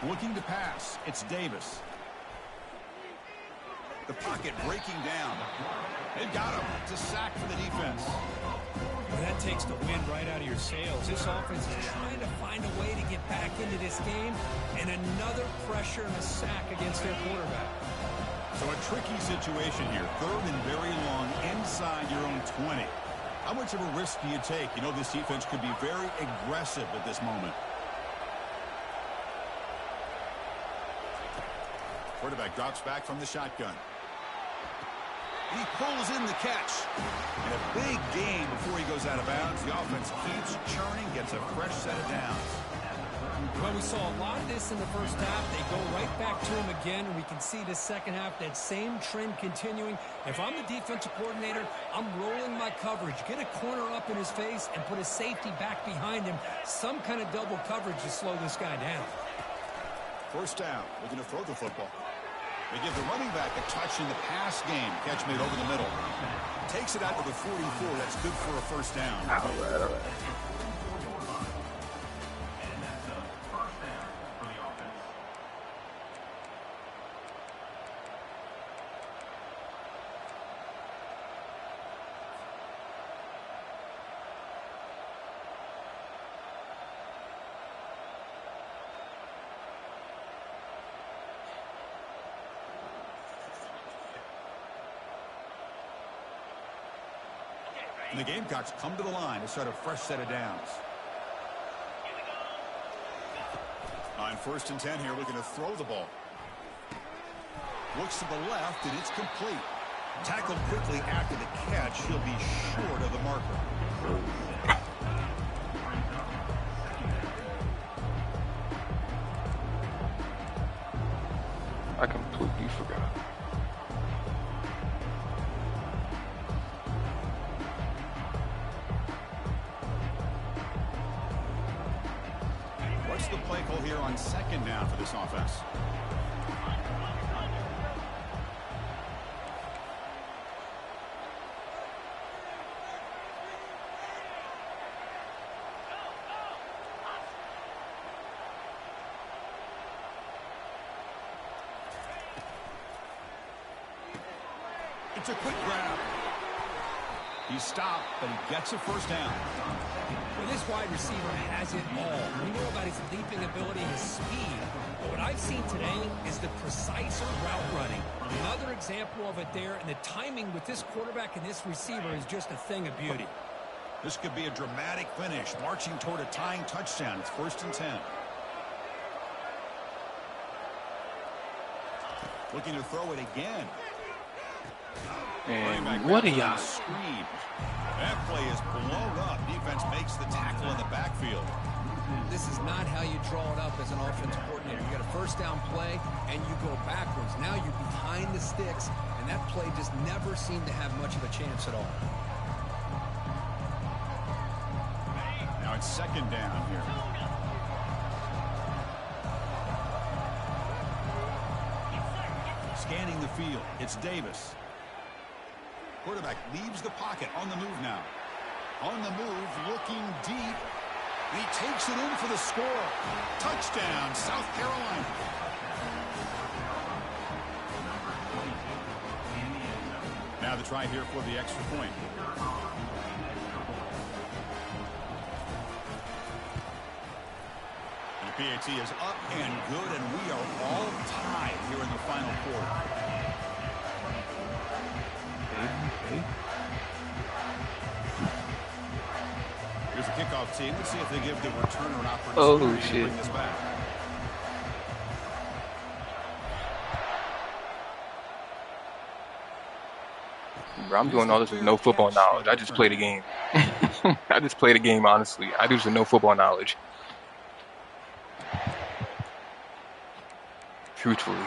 20. Looking to pass. It's Davis. The pocket breaking down. They've got him. It's a sack for the defense.
Well, that takes the wind right out of your sails. This offense is trying to find a way to get back into this game, and another pressure and a sack against their quarterback.
So a tricky situation here. 3rd and very long inside your own 20. How much of a risk do you take? You know, this defense could be very aggressive at this moment. Quarterback drops back from the shotgun. He pulls in the catch. And a big gain before he goes out of bounds. The offense keeps churning, gets a fresh set of downs.
Well, we saw a lot of this in the first half. They go right back to him again, and we can see the second half, that same trend continuing. If I'm the defensive coordinator, I'm rolling my coverage. Get a corner up in his face and put a safety back behind him. Some kind of double coverage to slow this guy down.
First down, looking to throw the football. They give the running back a touch in the pass game. Catch made over the middle. Takes it out to the 44. That's good for a first down.
All right.
And the Gamecocks come to the line to start a fresh set of downs. On 1st and 10 here, looking to throw the ball. Looks to the left, and it's complete. Tackled quickly after the catch. He'll be short of the marker.
I completely forgot.
What's the play call here on 2nd down for this offense? It's a quick grab. He stopped, but he gets a first down.
Well, this wide receiver has it all. We know about his leaping ability and his speed. But what I've seen today is the precise route running. Another example of it there, and the timing with this quarterback and this receiver is just a thing of beauty.
This could be a dramatic finish, marching toward a tying touchdown. It's 1st and 10. Looking to throw it again.
And what are y'all?
That play is blown up. Defense makes the tackle in the backfield.
This is not how you draw it up as an offensive coordinator. You got a first down play, and you go backwards. Now you're behind the sticks, and that play just never seemed to have much of a chance at all.
Now it's second down here. Scanning the field, it's Davis. Quarterback leaves the pocket, on the move now. On the move, looking deep. And he takes it in for the score. Touchdown, South Carolina. Now the try here for the extra point. And the PAT is up and good, and we are all tied here in the final quarter. Here's the kickoff team. Let's see if they give the returner an opportunity to bring this back.
Bro, I'm doing all this with no football knowledge. I just play the game. I just play the game, honestly. I do this with no football knowledge. Truthfully.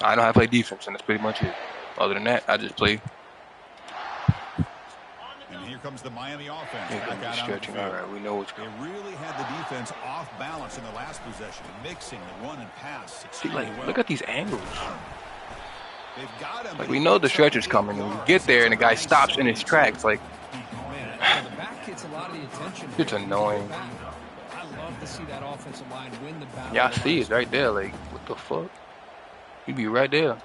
I know how to play defense, and that's pretty much it. Other than that, I just play.
And here comes the Miami offense.
Yeah, stretching. All right, we know what's going on.
They really had the defense off balance in the last possession, mixing the run and pass.
See, like, look at these angles.
They've got him,
like, we know the stretch is coming, and we get there, and the guy stops in his tracks. Like,
Man, the back gets a lot of the attention.
It's annoying.
I love to see that offensive line win the battle.
yeah, I see it right there. Like, what the fuck? He'd be right there.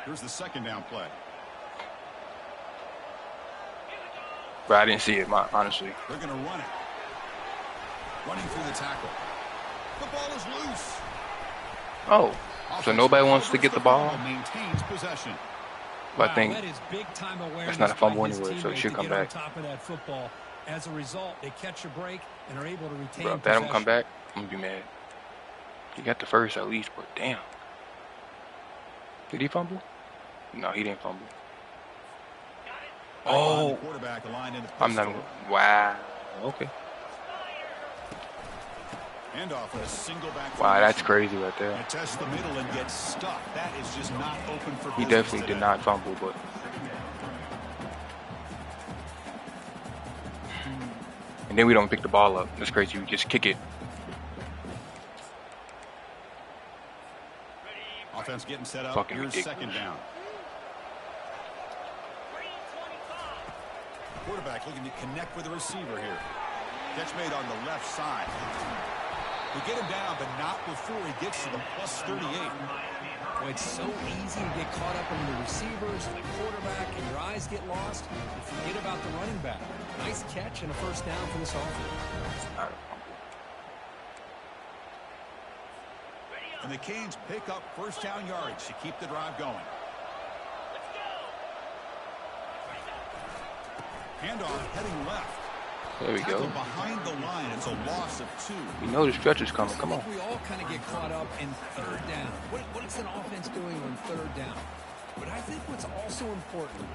Here's the second down play.
Bro, I didn't see it, honestly.
They're going to run it. Running through the tackle. The ball is loose.
Oh, so nobody wants to get the ball?
Maintains possession.
But I think
that is big time
that's not a fumble
by his
anyway, so it should
teammate
come
to get on
back.
top of that football. As a result, they catch a break and are able to retain
Bro, if that
possession.
don't come back, I'm going to be mad. He got the first at least, but damn. Did he fumble? No, he didn't fumble. Oh, I'm not. Wow. Okay.
Handoff with a single back.
Wow, that's crazy right there.
And test the middle and get stuck. That is just not open for
He
business
definitely
today.
did not fumble, but. And then we don't pick the ball up. That's crazy. We just kick it.
Offense getting set up.
Fucking
Here's
ridiculous.
second down. Quarterback looking to connect with the receiver here. Catch made on the left side. We get him down, but not before he gets to the plus 38.
Well, it's so easy to get caught up in the receivers, the quarterback, and your eyes get lost. You forget about the running back. Nice catch and a first down for this offense.
And the Canes pick up first down yards to keep the drive going. Handoff heading left.
There we go.
Behind the line, it's a loss of 2.
We know the stretch is coming. Come on.
We all kind of get caught up in third down. What is an offense doing on third down? But I think what's also important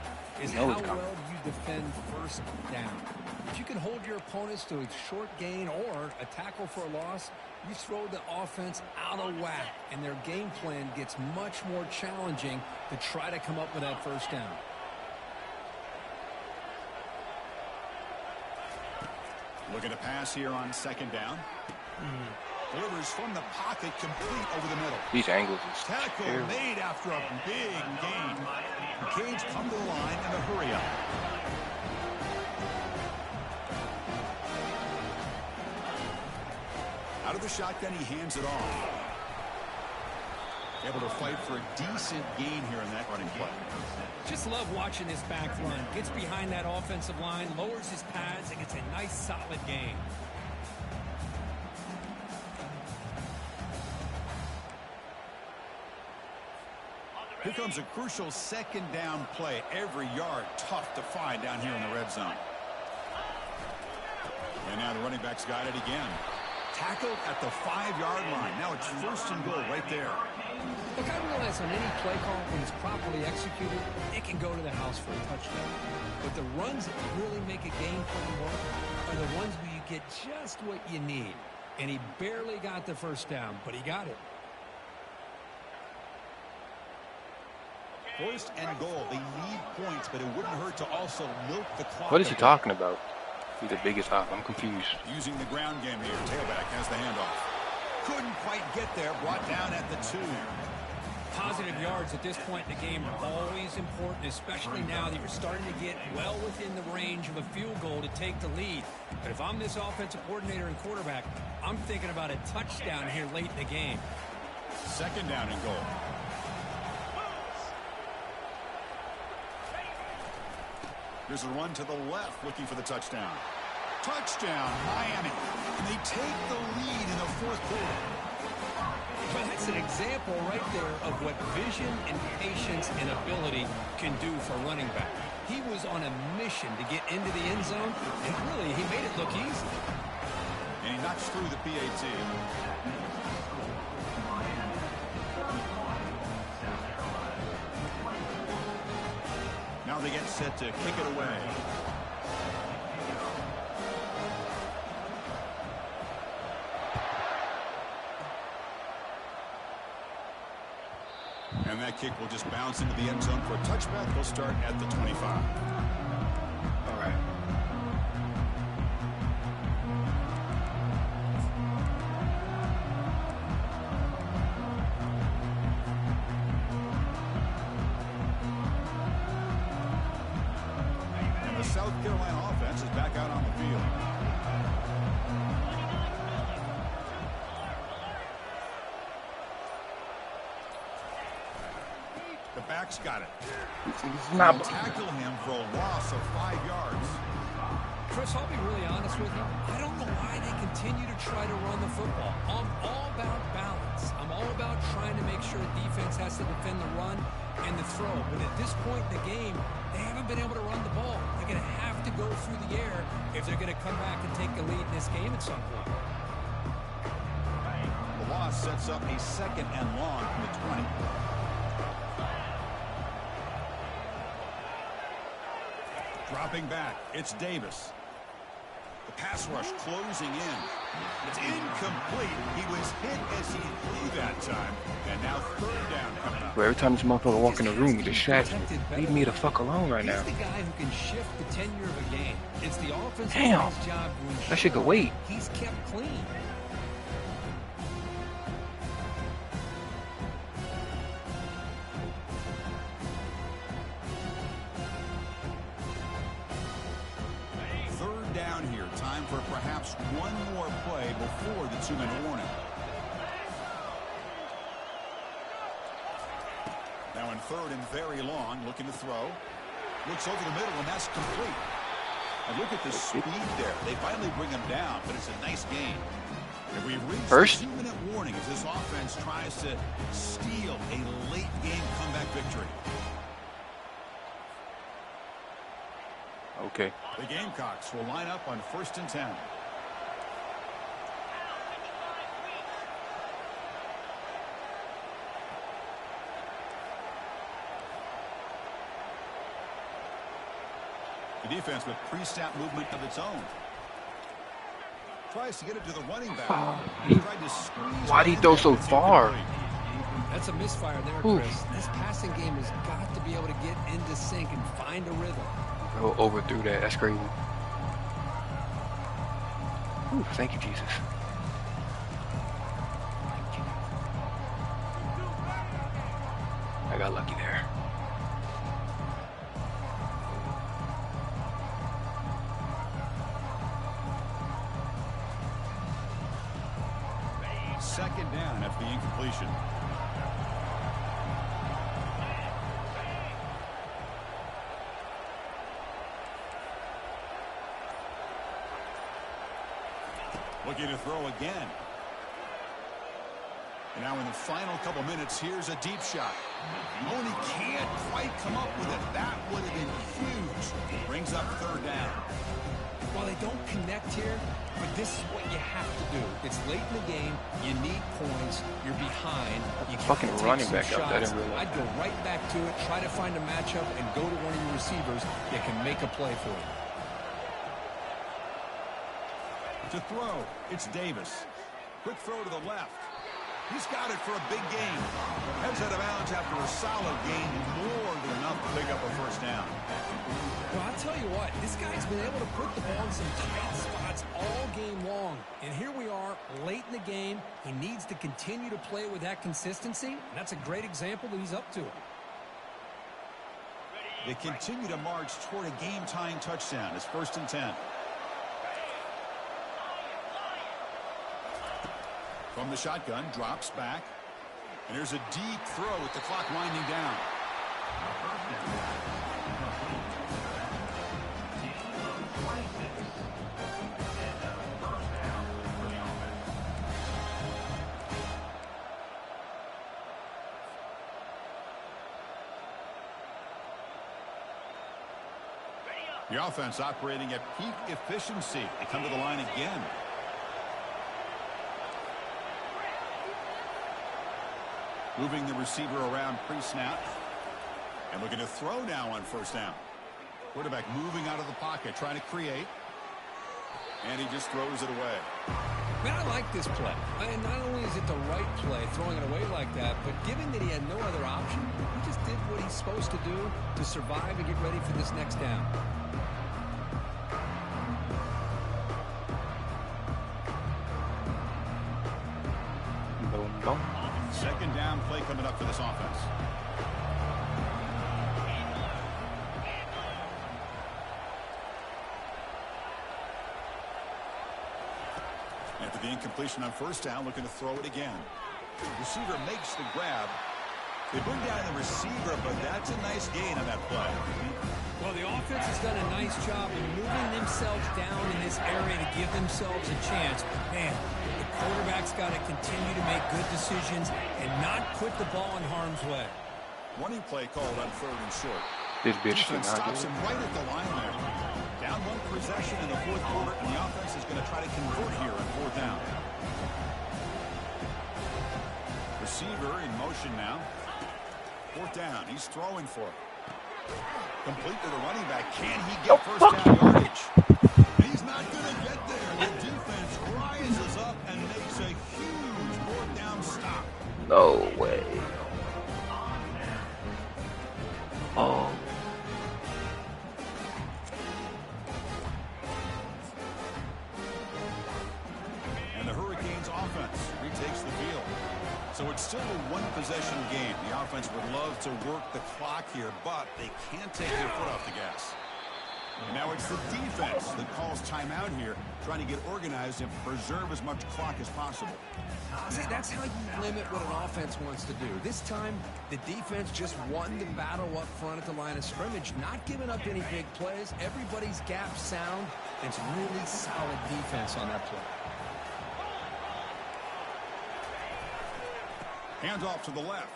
is how well you defend first down. If you can hold your opponents to a short gain or a tackle for a loss, you throw the offense out of whack, and their game plan gets much more challenging to try to come up with that first down.
Looking to pass here on second down. Delivers from the pocket, complete over the middle.
These angles is
Tackle
terrible.
made after a big gain. The Canes come to the line in a hurry up. Out of the shotgun, he hands it off. Able to fight for a decent gain here in that running play.
Just love watching this back run. Gets behind that offensive line, lowers his pads, and gets a nice solid gain.
Here comes a crucial second down play. Every yard tough to find down here in the red zone. And now the running back's got it again. Tackled at the 5-yard line. Now it's first and goal right there.
Look, I realize on any play call, when it's properly executed, it can go to the house for a touchdown. But the runs that really make a game plan work are the ones where you get just what you need. And he barely got the first down, but he got it.
First and goal. They need points, but it wouldn't hurt to also milk the clock.
What is he talking about? He's the biggest op. I'm confused.
Using the ground game here. Tailback has the handoff. Couldn't quite get there. Brought down at the 2.
Positive yards at this point in the game are always important, especially now that you're starting to get well within the range of a field goal to take the lead. But if I'm this offensive coordinator and quarterback, I'm thinking about a touchdown here late in the game.
Second down and goal. Here's a run to the left, looking for the touchdown. Touchdown, Miami. And they take the lead in the fourth quarter.
Well, that's an example right there of what vision and patience and ability can do for a running back. He was on a mission to get into the end zone, and really, he made it look easy.
And he knocks through the PAT. Now they get set to kick it away. And that kick will just bounce into the end zone for a touchback. They'll start at the 25.
All right.
And the South Carolina offense is back out on the field. The back's got it.
He's not.
Tackle him for a loss of 5 yards.
Chris, I'll be really honest with you. I don't know why they continue to try to run the football. I'm all about balance. I'm all about trying to make sure defense has to defend the run and the throw. But at this point in the game, they haven't been able to run the ball. They're going to have to go through the air if they're going to come back and take the lead in this game at some point.
The loss sets up a second and long from the 20. Dropping back, it's Davis. The pass rush closing in. It's incomplete. He was hit as he threw that time. And now third down coming up.
Bro, every time this motherfucker walk in the room, he distracts me. Leave me the fuck alone right now.
He's the guy who can shift the tenure of a game. It's the offensive
Damn.
line's job to ensure
That shit could wait.
he's kept clean.
Third down here. Time for perhaps one more play before the 2-minute warning. Now in third and very long, looking to throw. Looks over the middle, and that's complete. And look at the speed there. They finally bring him down, but it's a nice gain. And we've reached
First?
the 2-minute warning as this offense tries to steal a late-game comeback victory.
Okay.
The Gamecocks will line up on 1st and 10. The defense with pre-snap movement of its own. Tries to get it to the running back. Tried to squeeze.
Why'd he throw so far?
That's a misfire there,
Ooh.
Chris. This passing game has got to be able to get into sync and find a rhythm.
Bro, overthrew that. That's crazy. Ooh, thank you, Jesus. I got lucky there.
Second down after the incompletion. Looking to throw again. And now in the final couple minutes, here's a deep shot. Oh, and he can't quite come up with it. That would have been huge. Brings up third down.
Well, they don't connect here, but this is what you have to do. It's late in the game. You need points. You're behind. You
Fucking
gotta take
running
some
back up. I
shots.
didn't realize.
I'd go right back to it, try to find a matchup, and go to one of your receivers that can make a play for you.
To throw, it's Davis. Quick throw to the left. He's got it for a big gain. Heads out of bounds after a solid gain, more than enough to pick up a first down.
Well, I'll tell you what, this guy's been able to put the ball in some tight spots all game long. And here we are, late in the game. He needs to continue to play with that consistency. And that's a great example that he's up to it.
They continue to march toward a game-tying touchdown. It's 1st and 10. From the shotgun, drops back. And there's a deep throw with the clock winding down. The offense operating at peak efficiency. They come to the line again. Moving the receiver around pre-snap. And looking to throw now on 1st down. Quarterback moving out of the pocket, trying to create. And he just throws it away.
Man, I like this play. And not only is it the right play, throwing it away like that, but given that he had no other option, he just did what he's supposed to do to survive and get ready for this next down.
Boom, boom.
2nd down play coming up for this offense. After the incompletion on 1st down, looking to throw it again. Receiver makes the grab. They bring down the receiver, but that's a nice gain on that play.
Well, the offense has done a nice job of moving themselves down in this area to give themselves a chance. Man, the quarterback's got to continue to make good decisions and not put the ball in harm's way.
Running play called on 3rd and short.
This bitch
Defense stops him right at the line there. Down 1 possession in the 4th quarter, and the offense is going to try to convert here on 4th down. Receiver in motion now. 4th down. He's throwing for it. Complete to the running back. Can he get 1st down yardage? And he's not going to get there. The defense rises up and makes a huge 4th down stop.
No way. Oh.
And the Hurricanes offense retakes the field. So it's still a 1-possession game. The offense would love to work the clock here, but they can't take their foot off the gas. And now it's the defense that calls timeout here, trying to get organized and preserve as much clock as possible.
See, that's how you limit what an offense wants to do. This time, the defense just won the battle up front at the line of scrimmage, not giving up any big plays. Everybody's gap sound. It's really solid defense on that play.
Hands off to the left.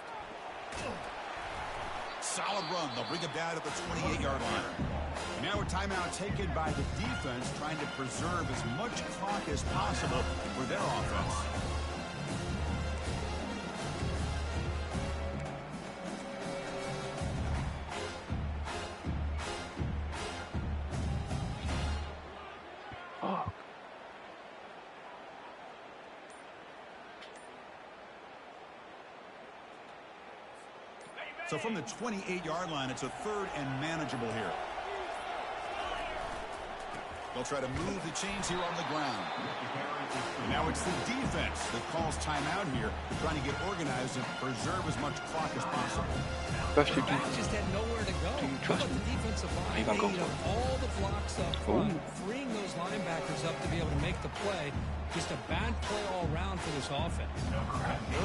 Solid run. They'll bring it down at the 28-yard line. And now a timeout taken by the defense, trying to preserve as much clock as possible for their offense.
Oh.
So from the 28-yard line, it's a 3rd and manageable here. They'll try to move the chains here on the ground. And now it's the defense that calls timeout here, trying to get organized and preserve as much clock as possible.
Trust your
Back
defense.
just had nowhere to go.
Do you
How
trust
about
me?
the defensive line?
Are you gonna go
They
for
ate up all the blocks up front, freeing those linebackers up to be able to make the play. Just a bad play all around for this offense.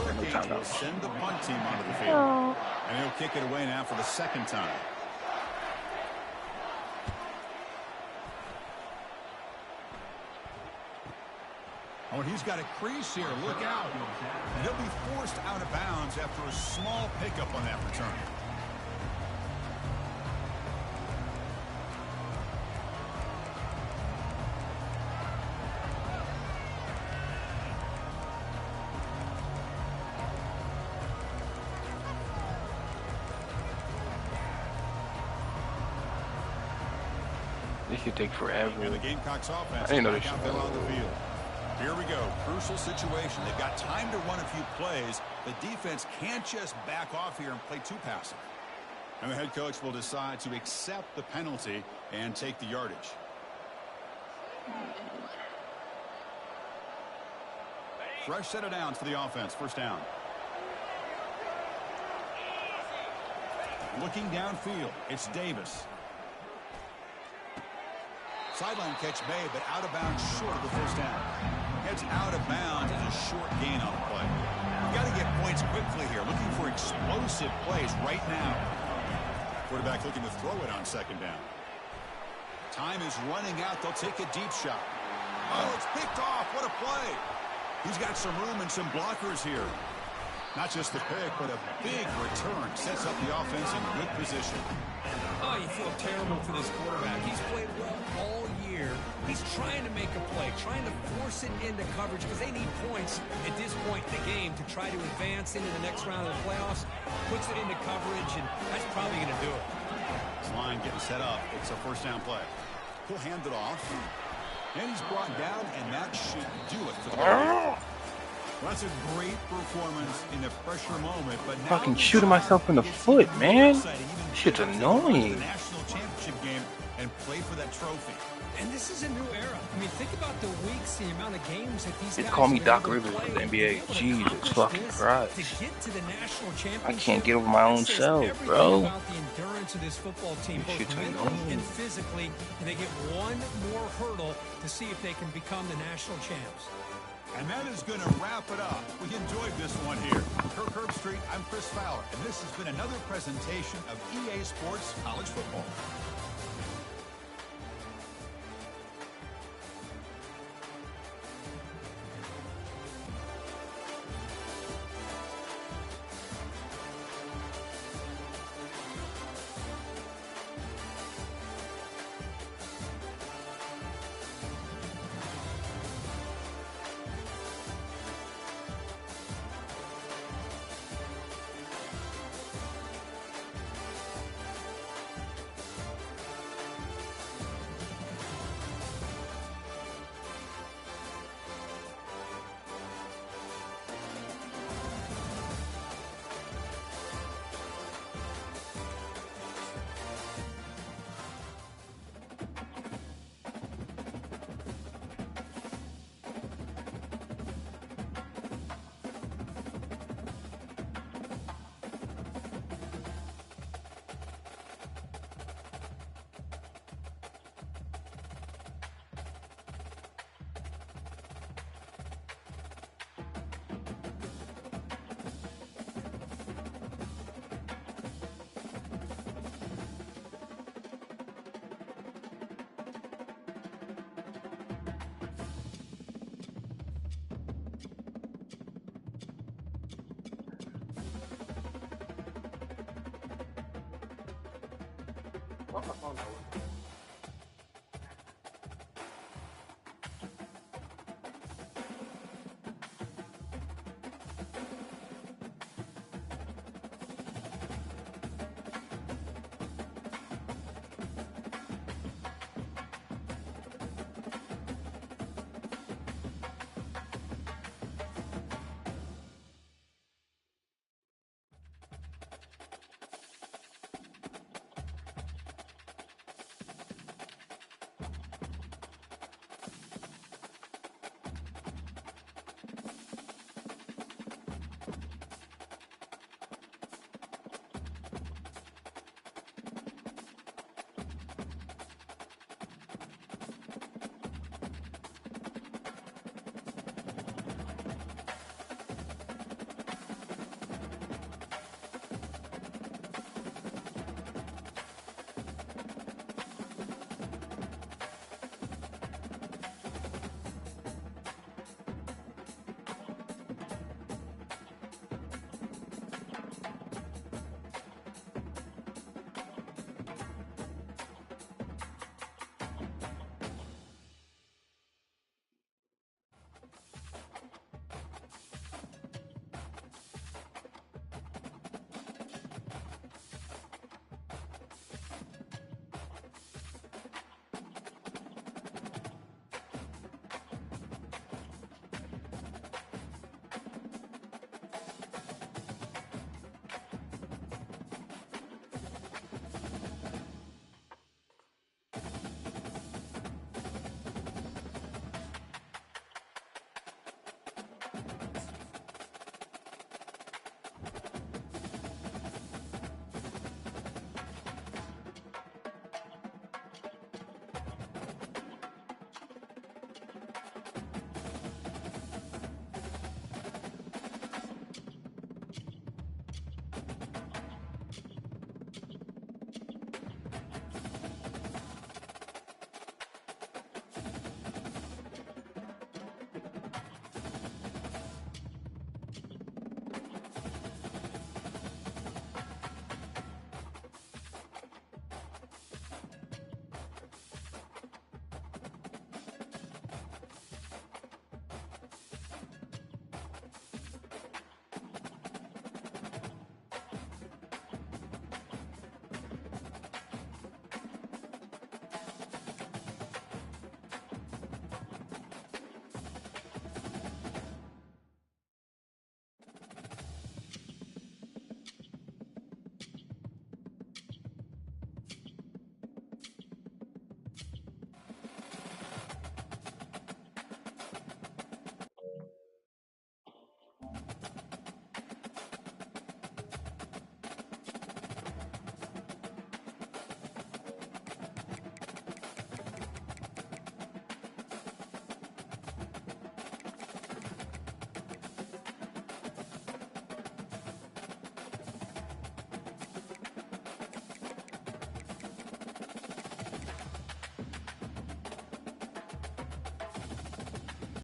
Hurricanes will send the punt team onto the field. And he'll kick it away now for the 2nd time. Oh, and he's got a crease here. Look out. And he'll be forced out of bounds after a small pickup on that return.
This should take forever.
And the Gamecocks offense
I didn't know
back
this
out
should
there
go.
on the field. Here we go. Crucial situation. They've got time to run a few plays. The defense can't just back off here and play too passive. And the head coach will decide to accept the penalty and take the yardage. Fresh set of downs for the offense. First down. Looking downfield, it's Davis. Sideline catch made, but out of bounds short of the first down. Heads out of bounds as a short gain on the play. You've got to get points quickly here. Looking for explosive plays right now. Quarterback looking to throw it on second down. Time is running out. They'll take a deep shot. Oh, it's picked off. What a play. He's got some room and some blockers here. Not just the pick, but a big return. Sets up the offense in good position.
Oh, you feel terrible for this quarterback. He's played well all year. He's trying to make a play, trying to force it into coverage because they need points at this point in the game to try to advance into the next round of the playoffs. Puts it into coverage, and that's probably going to do it.
This line getting set up. It's a first down play. He'll hand it off. And he's brought down, and that should do it for the game. Well, that's a great performance in the pressure moment, but now
Fucking shooting myself in the foot, man. Shit's annoying.
National championship game and play for that trophy.
And this is a new era. I mean, think about the weeks, the amount of games that these
They
guys
call me
have
Doc
been able
Rivers
to
of the
play.
NBA.
Able to
Jesus
accomplish
fucking
this,
Christ.
To get to the national championship.
I can't get over my own
That says
self,
everything
bro.
about the endurance of this football team,
This
both
shit's
mentally
annoying.
and physically, and they get one more hurdle to see if they can become the national champs.
And that is going to wrap it up. We enjoyed this one here. Kirk Herbstreit, I'm Chris Fowler, and this has been another presentation of EA Sports College Football.
Oh, no.